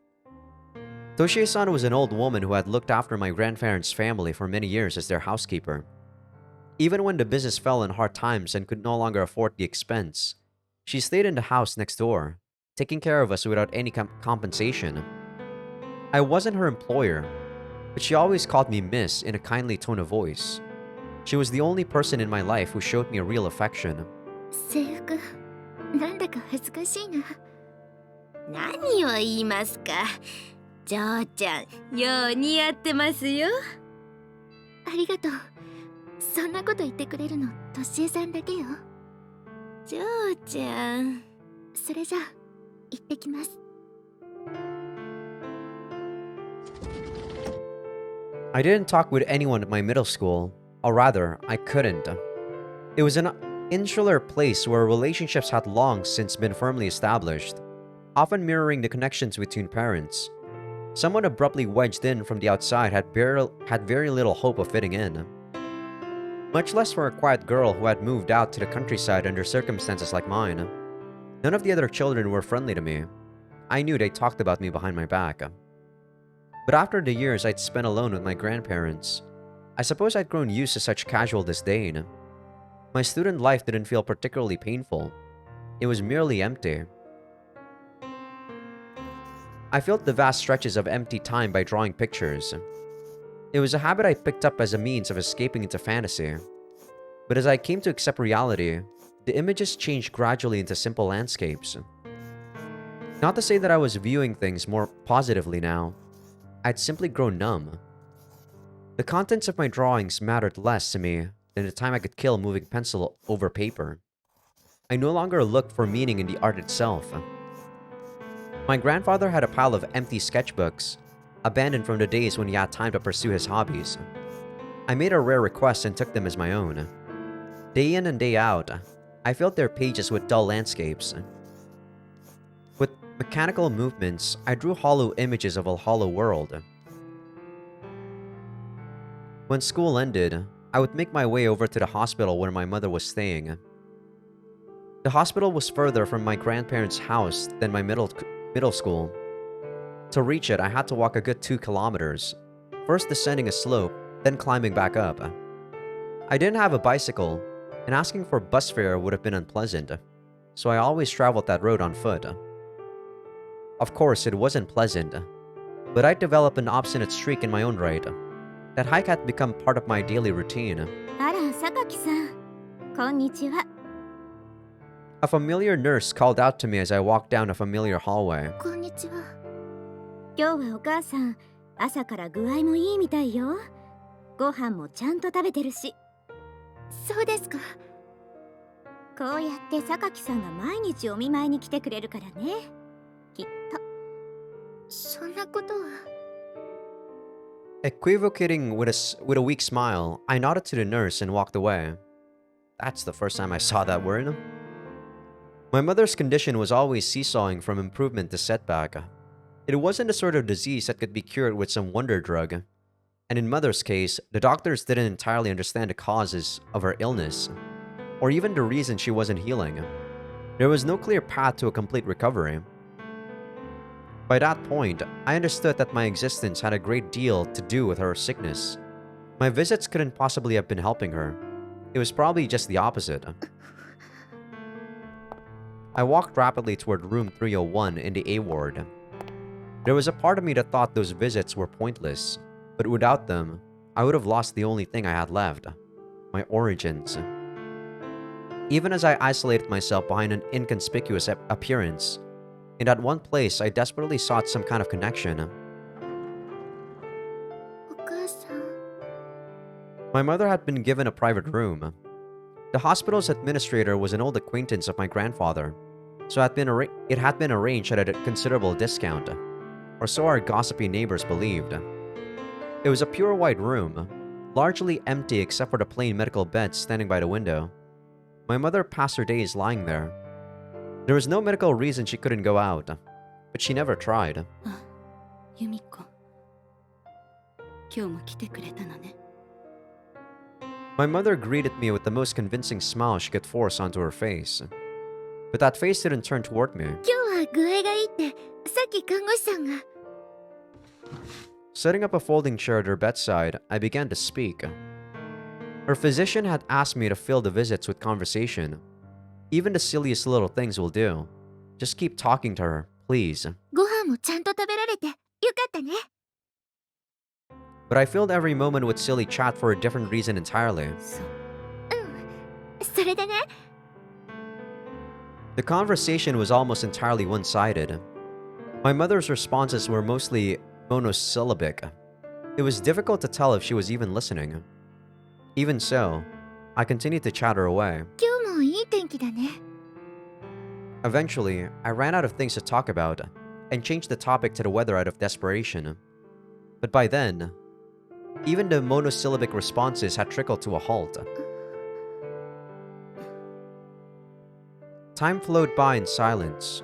[SPEAKER 1] Toshie-san was an old woman who had looked after my grandparents' family for many years as their housekeeper. Even when the business fell in hard times and could no longer afford the expense, she stayed in the house next door, taking care of us without any compensation. I wasn't her employer, but she always called me Miss in a kindly tone of voice. She was the only person in my life who showed me a real affection.
[SPEAKER 4] 制服なんだか恥ずかしいな。
[SPEAKER 3] 何を言いますか。嬢ちゃん、よう似合ってますよ。
[SPEAKER 4] ありがとう。そんなこと言ってくれるのとしえさんだけよ。
[SPEAKER 3] 嬢ちゃん。
[SPEAKER 4] それじゃあ行ってきます。
[SPEAKER 1] I didn't talk with anyone at my middle school, or rather, I couldn't. It was an insular place where relationships had long since been firmly established, often mirroring the connections between parents. Someone abruptly wedged in from the outside had very little hope of fitting in. Much less for a quiet girl who had moved out to the countryside under circumstances like mine. None of the other children were friendly to me. I knew they talked about me behind my back. But after the years I'd spent alone with my grandparents, I suppose I'd grown used to such casual disdain. My student life didn't feel particularly painful. It was merely empty. I filled the vast stretches of empty time by drawing pictures. It was a habit I picked up as a means of escaping into fantasy. But as I came to accept reality, the images changed gradually into simple landscapes. Not to say that I was viewing things more positively now. I'd simply grown numb. The contents of my drawings mattered less to me than the time I could kill moving pencil over paper. I no longer looked for meaning in the art itself. My grandfather had a pile of empty sketchbooks, abandoned from the days when he had time to pursue his hobbies. I made a rare request and took them as my own. Day in and day out, I filled their pages with dull landscapes. With mechanical movements, I drew hollow images of a hollow world. When school ended, I would make my way over to the hospital where my mother was staying. The hospital was further from my grandparents' house than my middle school. To reach it, I had to walk a good 2 kilometers, first descending a slope, then climbing back up. I didn't have a bicycle, and asking for bus fare would have been unpleasant, so I always traveled that road on foot. Of course, it wasn't pleasant, but I'd developed an obstinate streak in my own right. That hike had become part of my daily routine.
[SPEAKER 3] あら、榊さん。こんにちは。
[SPEAKER 1] A familiar nurse called out to me as I walked down a familiar hallway.
[SPEAKER 4] こんにちは。
[SPEAKER 3] 今日はお母さん、朝から具合もいいみたいよ。ご飯もちゃんと食べてるし。
[SPEAKER 4] そうですか。
[SPEAKER 3] こうやって榊さんが毎日お見舞いに来てくれるからね。きっと。
[SPEAKER 4] そんなことは。
[SPEAKER 1] Equivocating with a weak smile, I nodded to the nurse and walked away. That's the first time I saw that word. My mother's condition was always seesawing from improvement to setback. It wasn't the sort of disease that could be cured with some wonder drug. And in mother's case, the doctors didn't entirely understand the causes of her illness, or even the reason she wasn't healing. There was no clear path to a complete recovery. By that point, I understood that my existence had a great deal to do with her sickness. My visits couldn't possibly have been helping her. It was probably just the opposite. I walked rapidly toward room 301 in the A ward. There was a part of me that thought those visits were pointless, but without them, I would have lost the only thing I had left, my origins. Even as I isolated myself behind an inconspicuous appearance, in that one place I desperately sought some kind of connection.
[SPEAKER 4] お母さん。
[SPEAKER 1] My mother had been given a private room. The hospital's administrator was an old acquaintance of my grandfather, so it had been arranged at a considerable discount, or so our gossipy neighbors believed. It was a pure white room, largely empty except for the plain medical bed standing by the window. My mother passed her days lying there. There was no medical reason she couldn't go out, but she never tried.
[SPEAKER 8] 由美子、今日も来てくれたのね。
[SPEAKER 1] My mother greeted me with the most convincing smile she could force onto her face. But that face didn't turn toward me.
[SPEAKER 4] 今日は具合がいいってさっき看護師さんが。
[SPEAKER 1] Setting up a folding chair at her bedside, I began to speak. Her physician had asked me to fill the visits with conversation. Even the silliest little things will do. Just keep talking to her, please.
[SPEAKER 4] ご飯もちゃんと食べられてよかったね。
[SPEAKER 1] But I filled every moment with silly chat for a different reason entirely.
[SPEAKER 4] それでね、
[SPEAKER 1] The conversation was almost entirely one-sided. My mother's responses were mostly monosyllabic. It was difficult to tell if she was even listening. Even so, I continued to chatter away.
[SPEAKER 2] 今日もいい天気だね。
[SPEAKER 1] Eventually, I ran out of things to talk about and changed the topic to the weather out of desperation. But by then, even the monosyllabic responses had trickled to a halt. Time flowed by in silence.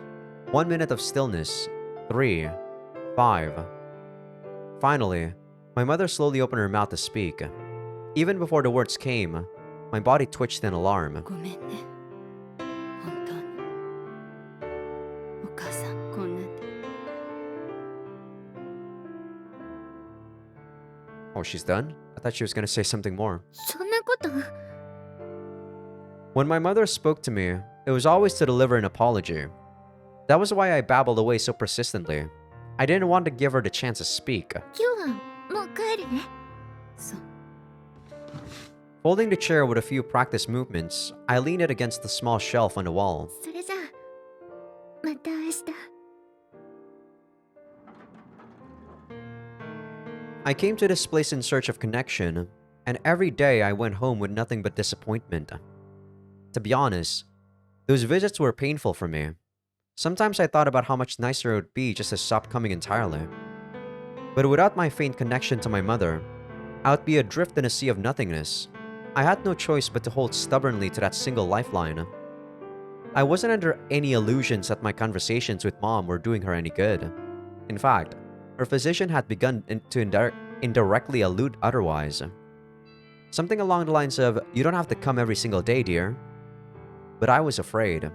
[SPEAKER 1] 1 minute of stillness. 3. 5. Finally, my mother slowly opened her mouth to speak. Even before the words came, my body twitched in alarm.
[SPEAKER 4] ごめんね。本当に。お母さん、こんな。
[SPEAKER 1] Oh, she's done? I thought she was gonna say something more.
[SPEAKER 2] そんなこと。
[SPEAKER 1] When my mother spoke to me, it was always to deliver an apology. That was why I babbled away so persistently. I didn't want to give her the chance to speak.
[SPEAKER 2] 今日はもう帰るね。
[SPEAKER 4] そう。
[SPEAKER 1] Folding the chair with a few practice movements, I leaned it against the small shelf on the wall.
[SPEAKER 2] それじゃあ、また明日。
[SPEAKER 1] I came to this place in search of connection, and every day I went home with nothing but disappointment. To be honest, those visits were painful for me. Sometimes I thought about how much nicer it would be just to stop coming entirely. But without my faint connection to my mother, I would be adrift in a sea of nothingness. I had no choice but to hold stubbornly to that single lifeline. I wasn't under any illusions that my conversations with Mom were doing her any good. In fact, her physician had begun to indirectly allude otherwise. Something along the lines of, "You don't have to come every single day, dear." But I was afraid.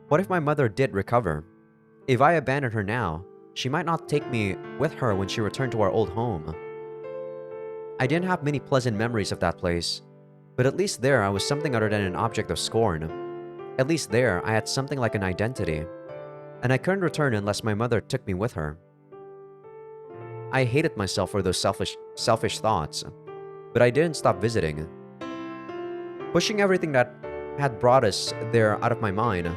[SPEAKER 1] What if my mother did recover? If I abandoned her now, she might not take me with her when she returned to our old home. I didn't have many pleasant memories of that place, but at least there I was something other than an object of scorn. At least there I had something like an identity, and I couldn't return unless my mother took me with her. I hated myself for those selfish thoughts, but I didn't stop visiting. Pushing everything that had brought us there out of my mind,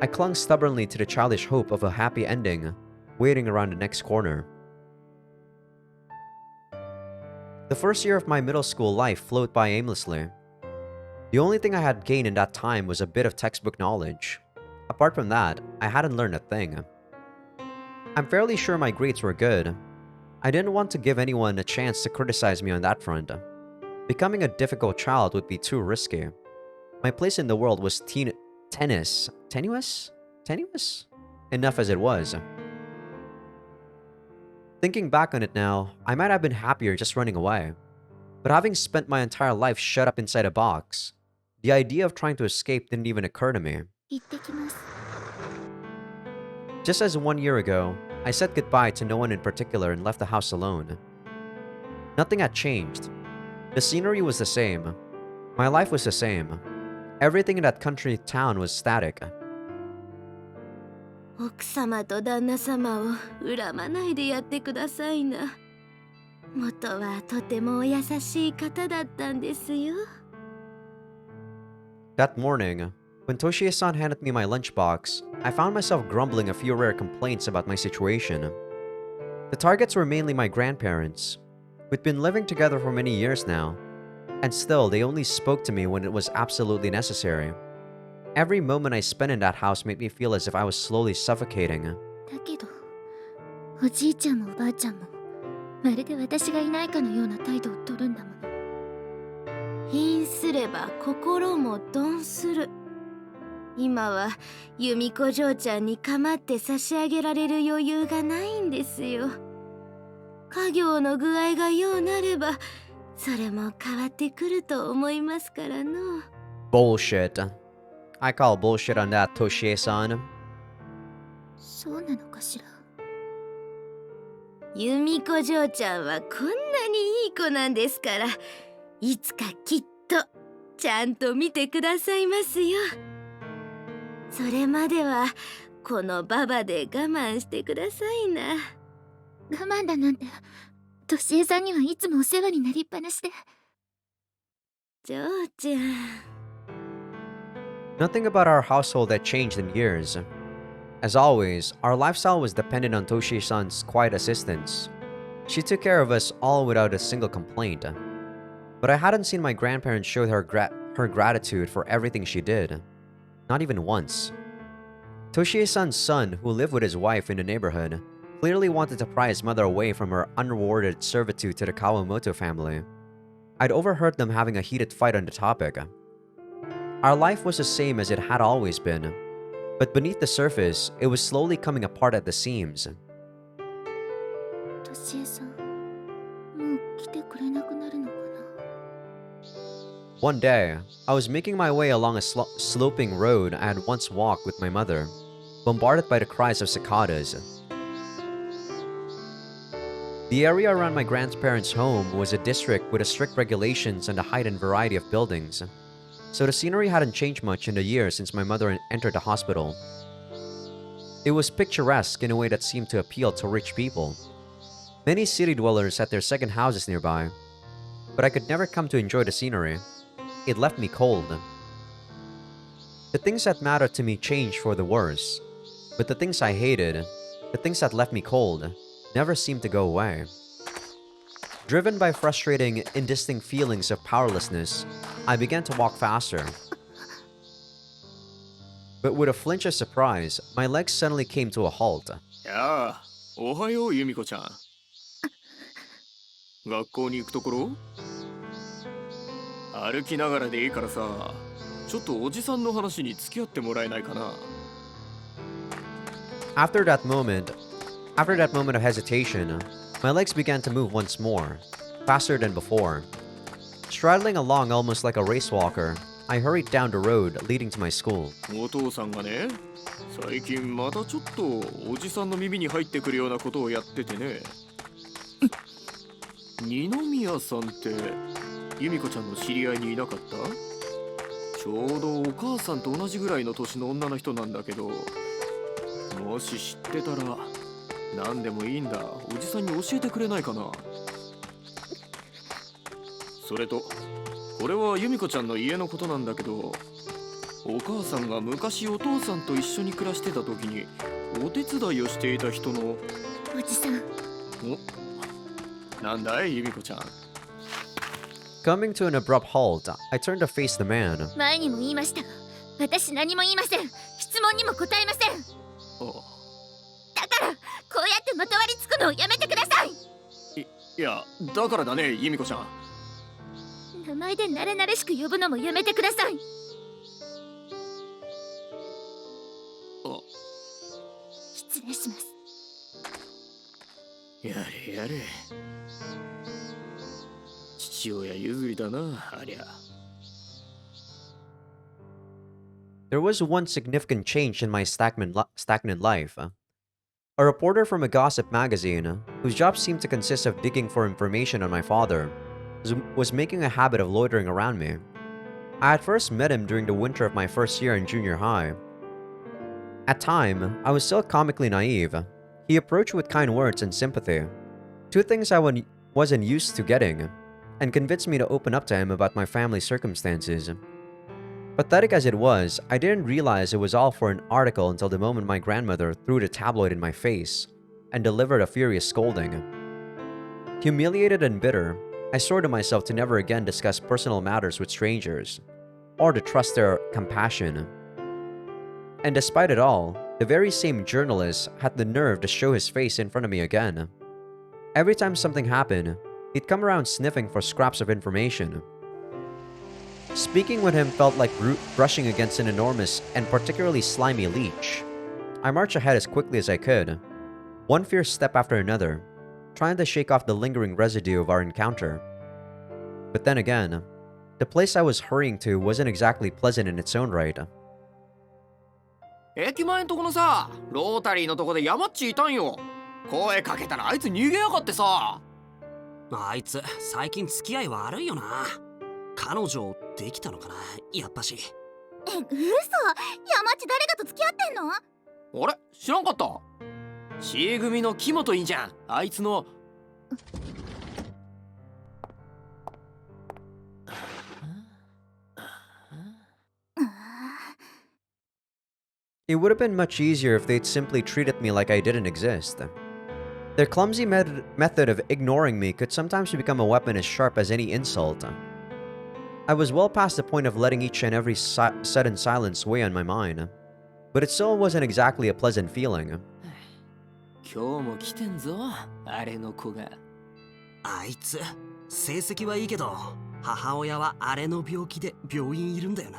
[SPEAKER 1] I clung stubbornly to the childish hope of a happy ending waiting around the next corner. The first year of my middle school life flowed by aimlessly. The only thing I had gained in that time was a bit of textbook knowledge. Apart from that, I hadn't learned a thing. I'm fairly sure my grades were good. I didn't want to give anyone a chance to criticize me on that front. Becoming a difficult child would be too risky. My place in the world was tenuous? Enough as it was. Thinking back on it now, I might have been happier just running away. But having spent my entire life shut up inside a box, the idea of trying to escape didn't even occur to me.
[SPEAKER 2] 行ってきます。
[SPEAKER 1] Just as 1 year ago, I said goodbye to no one in particular and left the house alone. Nothing had changed. The scenery was the same. My life was the same. Everything in that country town was static.
[SPEAKER 3] 奥様と旦那様を恨まないでやってくださいな。元はとてもお優しい方だったんですよ。
[SPEAKER 1] That morning, when Toshie-san handed me my lunchbox, I found myself grumbling a few rare complaints about my situation. The targets were mainly my grandparents. We'd been living together for many years now, and still they only spoke to me when it was absolutely necessary. Every moment I spent in that house made me feel as if I was slowly suffocating.
[SPEAKER 2] だけど、おじいちゃんもおばあちゃんも、まるで私がいないかのような態度を取るんだもの。
[SPEAKER 3] 貧すれば心も鈍する。今は由美子嬢ちゃんに構って差し上げられる余裕がないんですよ。家業の具合がようなれば、それも変わってくると思いますからの。
[SPEAKER 1] Bullshit. I call bullshit on that, Toshie-san.
[SPEAKER 2] そうなのかしら。
[SPEAKER 3] 由美子嬢ちゃんはこんなにいい子なんですから、いつかきっとちゃんと見てくださいますよ。それまではこのババで我慢してくださいな。
[SPEAKER 2] 我慢だなんて、としえさんにはいつもお世話になりっぱなしで。
[SPEAKER 3] 嬢ちゃん、
[SPEAKER 1] Nothing about our household had changed in years. As always, our lifestyle was dependent on Toshie-san's quiet assistance. She took care of us all without a single complaint. But I hadn't seen my grandparents show her gratitude for everything she did. Not even once. Toshie-san's son, who lived with his wife in the neighborhood, clearly wanted to pry his mother away from her unrewarded servitude to the Kawamoto family. I'd overheard them having a heated fight on the topic. Our life was the same as it had always been, but beneath the surface, it was slowly coming apart at the seams.
[SPEAKER 3] トシエさん、もう来てくれなくなるのかな。
[SPEAKER 1] One day, I was making my way along a sloping road I had once walked with my mother, bombarded by the cries of cicadas. The area around my grandparents' home was a district with strict regulations and a heightened variety of buildings, so the scenery hadn't changed much in the years since my mother entered the hospital. It was picturesque in a way that seemed to appeal to rich people. Many city dwellers had their second houses nearby, but I could never come to enjoy the scenery. It left me cold. The things that mattered to me changed for the worse, but the things I hated, the things that left me cold, never seemed to go away. Driven by frustrating, indistinct feelings of powerlessness, I began to walk faster. But with a flinch of surprise, my legs suddenly came to a halt.
[SPEAKER 6] やあ、おはよう、由美子ちゃん。学校に行くところ？歩きながらでいいからさ、ちょっとおじさんの話に付き合ってもらえないかな。
[SPEAKER 1] After that moment of hesitation, my legs began to move once more, faster than before. Straddling along almost like a racewalker, I hurried down the road leading to my school.
[SPEAKER 6] お父さんがね、最近またちょっとおじさんの耳に入ってくるようなことをやっててね。二宮さんって由美子ちゃんの知り合いにいなかった？ちょうどお母さんと同じぐらいの年の女の人なんだけど、もし知ってたら何でもいいんだ、おじさんに教えてくれないかな。それとこれは由美子ちゃんの家のことなんだけど、お母さんが昔お父さんと一緒に暮らしてた時にお手伝いをしていた人の。
[SPEAKER 4] おじさん。
[SPEAKER 6] なんだい、由美子ちゃん。
[SPEAKER 1] Coming to an abrupt halt, I turned to face the man.
[SPEAKER 4] 前にも言いましたが、私何も言いません。質問にも答えません。だからこうやってまとわりつくのをやめてください。
[SPEAKER 6] いや、だからだね、由美子ちゃん。
[SPEAKER 4] 名前で慣れ慣れしく呼ぶのもやめてください。失礼します。
[SPEAKER 6] やれやれ。父親譲りだな、ありゃ。
[SPEAKER 1] There was one significant change in my stagnant life. A reporter from a gossip magazine, whose job seemed to consist of digging for information on my father, was making a habit of loitering around me. I had first met him during the winter of my first year in junior high. At time, I was still comically naive. He approached with kind words and sympathy, two things I wasn't used to getting, and convinced me to open up to him about my family's circumstances. Pathetic as it was, I didn't realize it was all for an article until the moment my grandmother threw the tabloid in my face and delivered a furious scolding. Humiliated and bitter, I swore to myself to never again discuss personal matters with strangers, or to trust their compassion. And despite it all, the very same journalist had the nerve to show his face in front of me again. Every time something happened, he'd come around sniffing for scraps of information. Speaking with him felt like brushing against an enormous and particularly slimy leech. I marched ahead as quickly as I could, one fierce step after another, trying to shake off the lingering residue of our encounter. But then again, the place I was hurrying to wasn't exactly pleasant in its own right.
[SPEAKER 6] 駅前んとこのさ、ロータリーのとこでヤマッチいたんよ。声かけたらあいつ逃げやがってさ。
[SPEAKER 10] あいつ最近付き合い悪いよな。彼女できたのかな、やっぱし。
[SPEAKER 5] 嘘、ヤマッチ誰かと付き合ってんの？
[SPEAKER 6] あれ、知らんかった。C組の木本いいじゃん、あいつの。
[SPEAKER 1] It would have been much easier if they'd simply treated me like I didn't exist. Their clumsy method of ignoring me could sometimes become a weapon as sharp as any insult. I was well past the point of letting each and every sudden silence weigh on my mind, but it still wasn't exactly a pleasant feeling.
[SPEAKER 11] 今日も来てんぞ、あれの子が。
[SPEAKER 10] あいつ、成績はいいけど、母親はあれの病気で病院いるんだよな。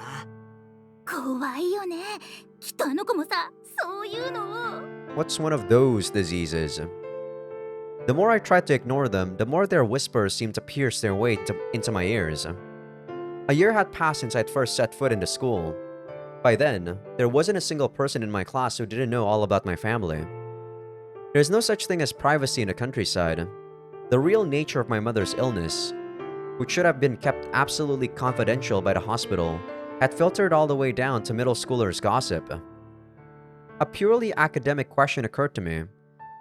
[SPEAKER 5] 怖いよね。きっとあの子もさ、そういうのを。
[SPEAKER 1] What's one of those diseases? The more I tried to ignore them, the more their whispers seemed to pierce their way into my ears. A year had passed since I'd first set foot into school. By then, there wasn't a single person in my class who didn't know all about my family. There's no such thing as privacy in the countryside. The real nature of my mother's illness, which should have been kept absolutely confidential by the hospital, had filtered all the way down to middle schoolers' gossip. A purely academic question occurred to me.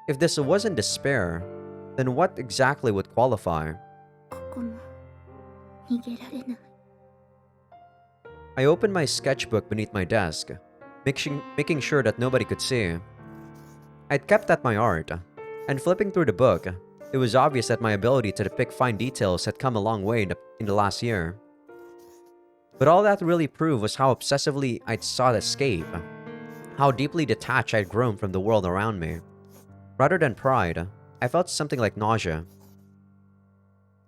[SPEAKER 1] If this wasn't despair, then what exactly would qualify?
[SPEAKER 2] ここも逃げられない。
[SPEAKER 1] I opened my sketchbook beneath my desk, making sure that nobody could see. I'd kept at my art, and flipping through the book, it was obvious that my ability to depict fine details had come a long way in the last year. But all that really proved was how obsessively I'd sought escape, how deeply detached I'd grown from the world around me. Rather than pride, I felt something like nausea.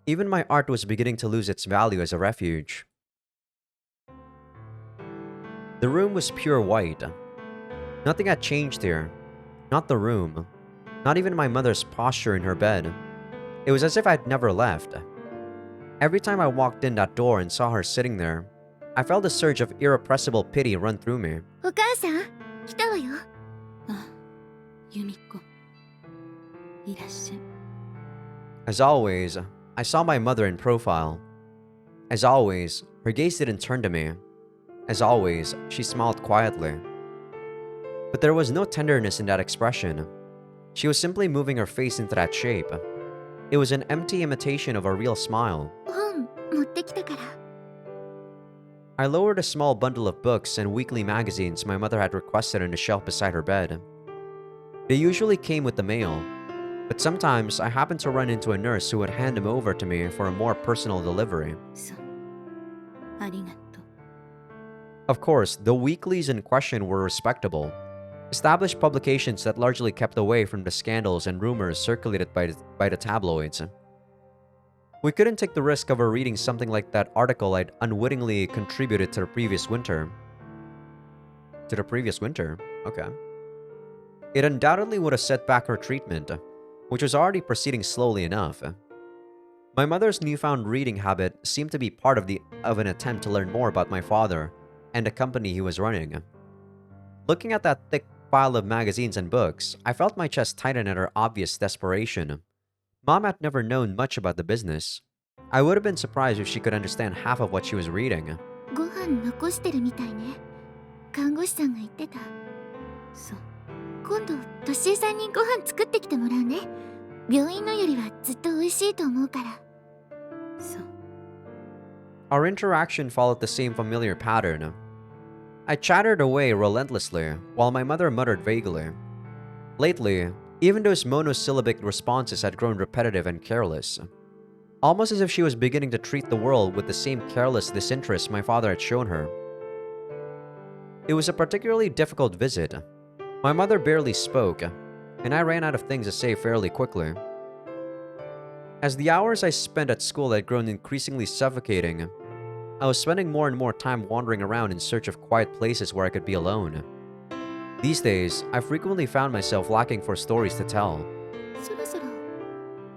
[SPEAKER 1] Even my art was beginning to lose its value as a refuge. The room was pure white. Nothing had changed here. Not the room. Not even my mother's posture in her bed. It was as if I'd never left. Every time I walked in that door and saw her sitting there, I felt a surge of irrepressible pity run through me.
[SPEAKER 2] お母さん、来たわよ。
[SPEAKER 8] あ、由美子。いらっしゃい。
[SPEAKER 1] As always, I saw my mother in profile. As always, her gaze didn't turn to me. As always, she smiled quietly. But there was no tenderness in that expression. She was simply moving her face into that shape. It was an empty imitation of a real smile.
[SPEAKER 2] 本持ってきたから。
[SPEAKER 1] I lowered a small bundle of books and weekly magazines my mother had requested on the shelf beside her bed. They usually came with the mail, but sometimes I happened to run into a nurse who would hand them over to me for a more personal delivery.
[SPEAKER 8] そう。ありがとう。
[SPEAKER 1] Of course, the weeklies in question were respectable, established publications that largely kept away from the scandals and rumors circulated by the tabloids. We couldn't take the risk of her reading something like that article I'd unwittingly contributed to the previous winter. To the previous winter? Okay. It undoubtedly would have set back her treatment, which was already proceeding slowly enough. My mother's newfound reading habit seemed to be part of an attempt to learn more about my father and the company he was running. Looking at that thick pile of magazines and books, I felt my chest tighten at her obvious desperation. Mom had never known much about the business. I would have been surprised if she could understand half of what she was reading.
[SPEAKER 2] ご飯残してるみたいね。看護師さんが言ってた。
[SPEAKER 8] そう。
[SPEAKER 2] 今度、としえさんにご飯作ってきてもらうね。病院のよりはずっと美味しいと思うから。
[SPEAKER 8] そう。
[SPEAKER 1] Our interaction followed the same familiar pattern. I chattered away relentlessly, while my mother muttered vaguely. Lately, even those monosyllabic responses had grown repetitive and careless, almost as if she was beginning to treat the world with the same careless disinterest my father had shown her. It was a particularly difficult visit. My mother barely spoke, and I ran out of things to say fairly quickly. As the hours I spent at school had grown increasingly suffocating, I was spending more and more time wandering around in search of quiet places where I could be alone. These days, I frequently found myself lacking for stories to tell.
[SPEAKER 2] そろそろ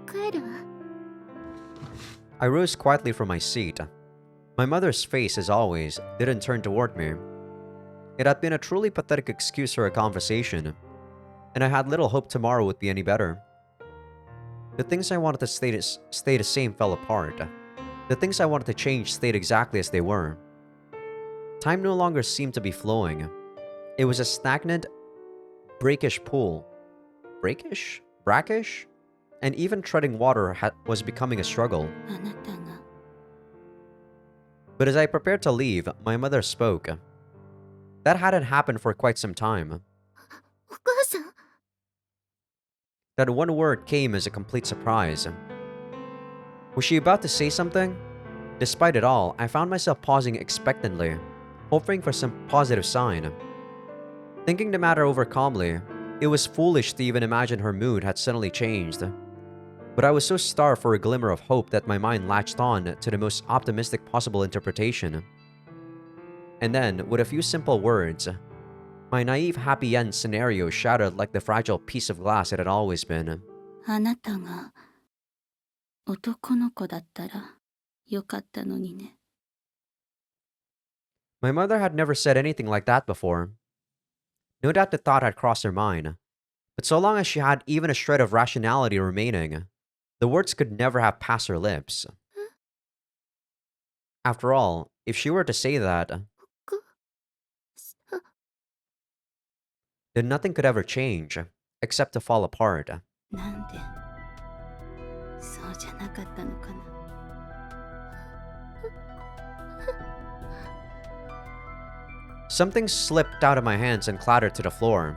[SPEAKER 2] 帰るわ。
[SPEAKER 1] I rose quietly from my seat. My mother's face, as always, didn't turn toward me. It had been a truly pathetic excuse for a conversation, and I had little hope tomorrow would be any better. The things I wanted to stay the same fell apart. The things I wanted to change stayed exactly as they were. Time no longer seemed to be flowing. It was a stagnant, brackish pool. Brackish? Brackish? And even treading water was becoming a struggle.
[SPEAKER 8] あなたが。
[SPEAKER 1] But as I prepared to leave, my mother spoke. That hadn't happened for quite some time.
[SPEAKER 3] お母さん
[SPEAKER 1] That one word came as a complete surprise. Was she about to say something? Despite it all, I found myself pausing expectantly, hoping for some positive sign. Thinking the matter over calmly, it was foolish to even imagine her mood had suddenly changed. But I was so starved for a glimmer of hope that my mind latched on to the most optimistic possible interpretation. And then, with a few simple words, my naive happy end scenario shattered like the fragile piece of glass it had always been.
[SPEAKER 4] あなたが男の子だったらよかったのにね。
[SPEAKER 1] My mother had never said anything like that before. No doubt the thought had crossed her mind, but so long as she had even a shred of rationality remaining, the words could never have passed her lips. After all, if she were to say that, then nothing could ever change, except to fall apart.
[SPEAKER 4] なんでそうじゃなかったのかな。
[SPEAKER 1] Something slipped out of my hands and clattered to the floor.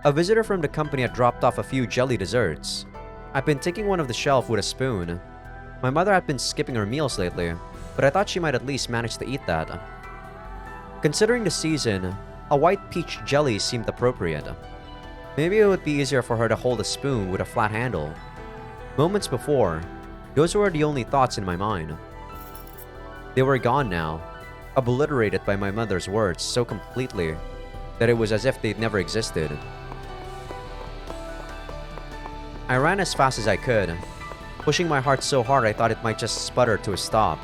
[SPEAKER 1] A visitor from the company had dropped off a few jelly desserts. I'd been taking one of the shelf with a spoon. My mother had been skipping her meals lately, but I thought she might at least manage to eat that. Considering the season, a white peach jelly seemed appropriate. Maybe it would be easier for her to hold a spoon with a flat handle. Moments before, those were the only thoughts in my mind. They were gone now, obliterated by my mother's words so completely that it was as if they'd never existed. I ran as fast as I could, pushing my heart so hard I thought it might just sputter to a stop.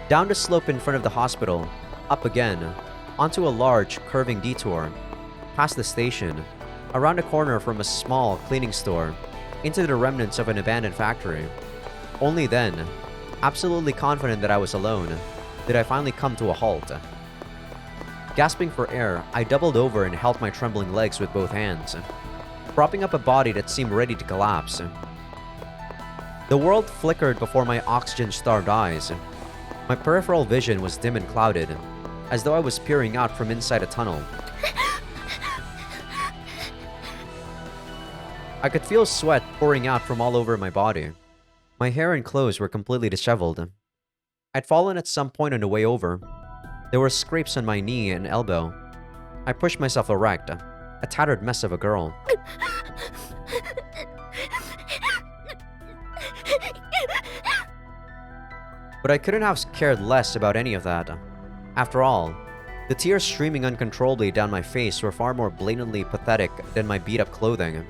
[SPEAKER 1] Down the slope in front of the hospital, up again, onto a large, curving detour, past the station, around a corner from a small cleaning store, into the remnants of an abandoned factory. Only then, absolutely confident that I was alone, did I finally come to a halt. Gasping for air, I doubled over and held my trembling legs with both hands, propping up a body that seemed ready to collapse. The world flickered before my oxygen-starved eyes. My peripheral vision was dim and clouded, as though I was peering out from inside a tunnel. I could feel sweat pouring out from all over my body. My hair and clothes were completely disheveled. I'd fallen at some point on the way over. There were scrapes on my knee and elbow. I pushed myself erect, a tattered mess of a girl. But I couldn't have cared less about any of that. After all, the tears streaming uncontrollably down my face were far more blatantly pathetic than my beat-up clothing.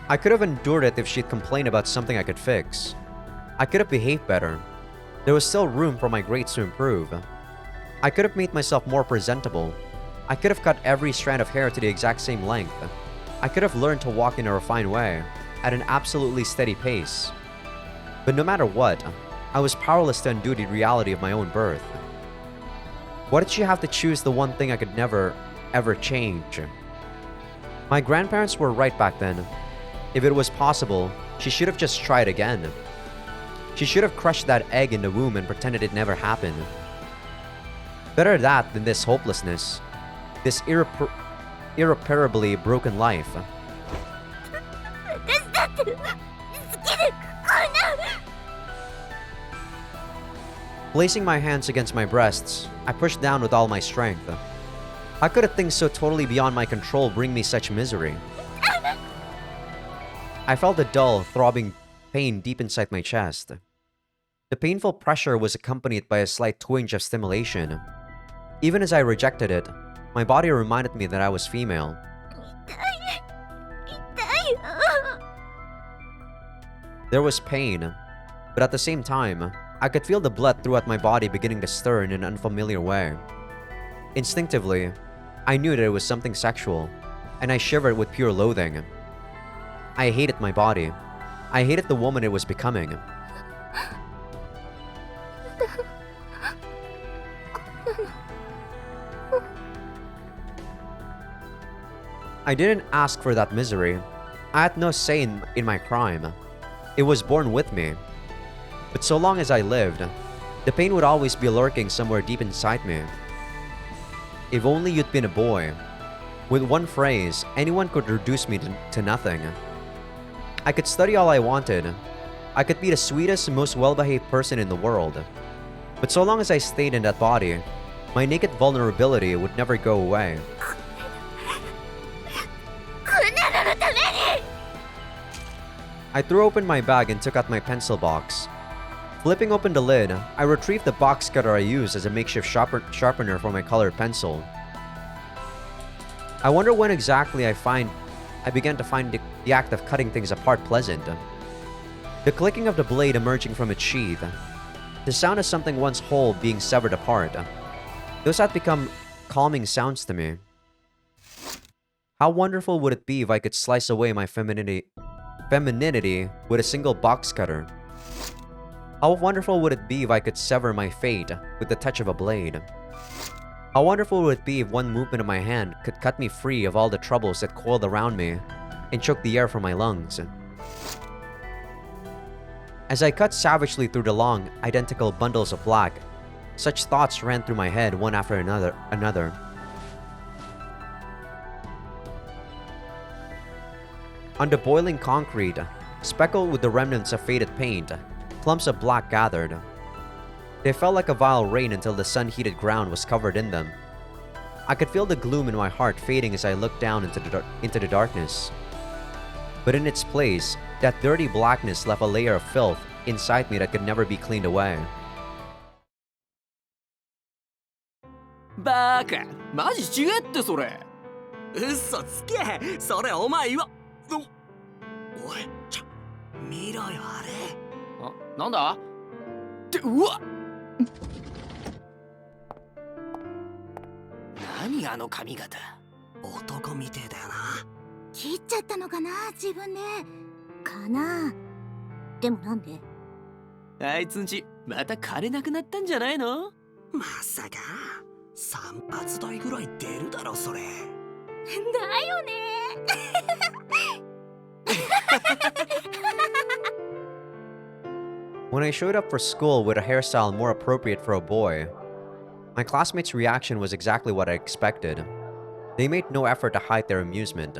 [SPEAKER 1] I could have endured it if she'd complained about something I could fix. I could have behaved better. There was still room for my grades to improve. I could have made myself more presentable. I could have cut every strand of hair to the exact same length. I could have learned to walk in a refined way, at an absolutely steady pace. But no matter what, I was powerless to undo the reality of my own birth. Why did she have to choose the one thing I could never, ever change? My grandparents were right back then. If it was possible, she should have just tried again. She should have crushed that egg in the womb and pretended it never happened. Better that than this hopelessness, this irreparably broken life. Placing my hands against my breasts, I pushed down with all my strength. How could a thing so totally beyond my control bring me such misery? I felt a dull, throbbing pain deep inside my chest. The painful pressure was accompanied by a slight twinge of stimulation. Even as I rejected it, my body reminded me that I was female. There was pain, but at the same time, I could feel the blood throughout my body beginning to stir in an unfamiliar way. Instinctively, I knew that it was something sexual, and I shivered with pure loathing. I hated my body. I hated the woman it was becoming. I didn't ask for that misery. I had no say in my crime. It was born with me. But so long as I lived, the pain would always be lurking somewhere deep inside me. If only you'd been a boy. With one phrase, anyone could reduce me to nothing. I could study all I wanted. I could be the sweetest and most well-behaved person in the world. But so long as I stayed in that body, my naked vulnerability would never go away. I threw open my bag and took out my pencil box. Flipping open the lid, I retrieved the box cutter I used as a makeshift sharpener for my colored pencil. I wonder when exactly I began to find the act of cutting things apart pleasant. The clicking of the blade emerging from its sheath. The sound of something once whole being severed apart. Those had become calming sounds to me. How wonderful would it be if I could slice away my femininity with a single box cutter? How wonderful would it be if I could sever my fate with the touch of a blade? How wonderful would it be if one movement of my hand could cut me free of all the troubles that coiled around me and choke the air from my lungs? As I cut savagely through the long, identical bundles of black, such thoughts ran through my head one after another. On the boiling concrete, speckled with the remnants of faded paint, clumps of black gathered. They felt like a vile rain until the sun-heated ground was covered in them. I could feel the gloom in my heart fading as I looked down into the darkness. But in its place, that dirty blackness left a layer of filth inside me that could never be cleaned away.
[SPEAKER 11] バカマジ違えってそれ
[SPEAKER 10] 嘘つけそれお前はおい見ろよあれ
[SPEAKER 11] なんだ
[SPEAKER 10] ってうわ何あの髪型男みてえだよな
[SPEAKER 5] 切っちゃったのかな自分でかなでもなんで
[SPEAKER 11] あいつんちまた金なくなったんじゃないの
[SPEAKER 10] まさか散髪代ぐらい出るだろそれ
[SPEAKER 5] だよね
[SPEAKER 1] When I showed up for school with a hairstyle more appropriate for a boy, my classmates' reaction was exactly what I expected. They made no effort to hide their amusement.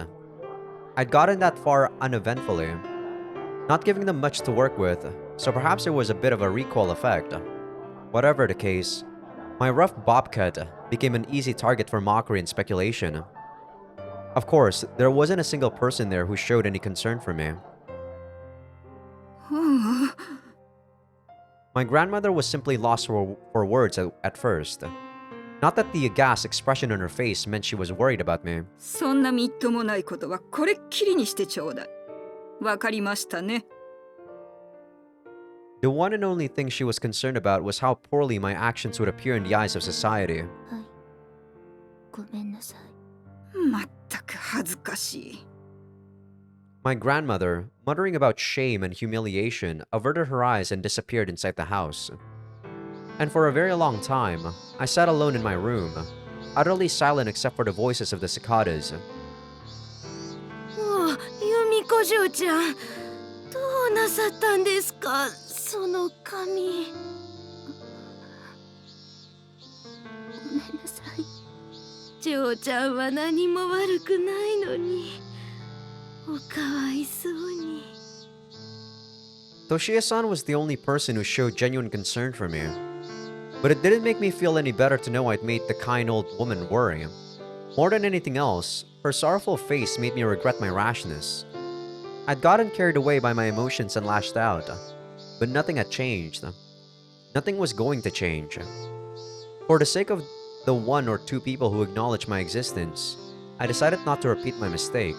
[SPEAKER 1] I'd gotten that far uneventfully, not giving them much to work with, so perhaps it was a bit of a recoil effect. Whatever the case, my rough bob cut became an easy target for mockery and speculation. Of course, there wasn't a single person there who showed any concern for me. My grandmother was simply lost for words at first. Not that the aghast expression on her face meant she was worried about me.
[SPEAKER 8] そんなみっともないことはこれっきりにしてちょうだい。わかりましたね。
[SPEAKER 1] The one and only thing she was concerned about was how poorly my actions would appear in the eyes of society.
[SPEAKER 2] ごめんなさい。
[SPEAKER 8] まったく恥ずかしい。
[SPEAKER 1] My grandmother, muttering about shame and humiliation, averted her eyes and disappeared inside the house. And for a very long time, I sat alone in my room, utterly silent except for the voices of the cicadas.
[SPEAKER 3] 由美子嬢ちゃん、どうなさったんですか、その髪。ごめんなさい。嬢ちゃんは何も悪くないのに。おかわいそうに。
[SPEAKER 1] Toshiya-san was the only person who showed genuine concern for me. But it didn't make me feel any better to know I'd made the kind old woman worry. More than anything else, her sorrowful face made me regret my rashness. I'd gotten carried away by my emotions and lashed out, but nothing had changed. Nothing was going to change. For the sake of the one or two people who acknowledged my existence, I decided not to repeat my mistake.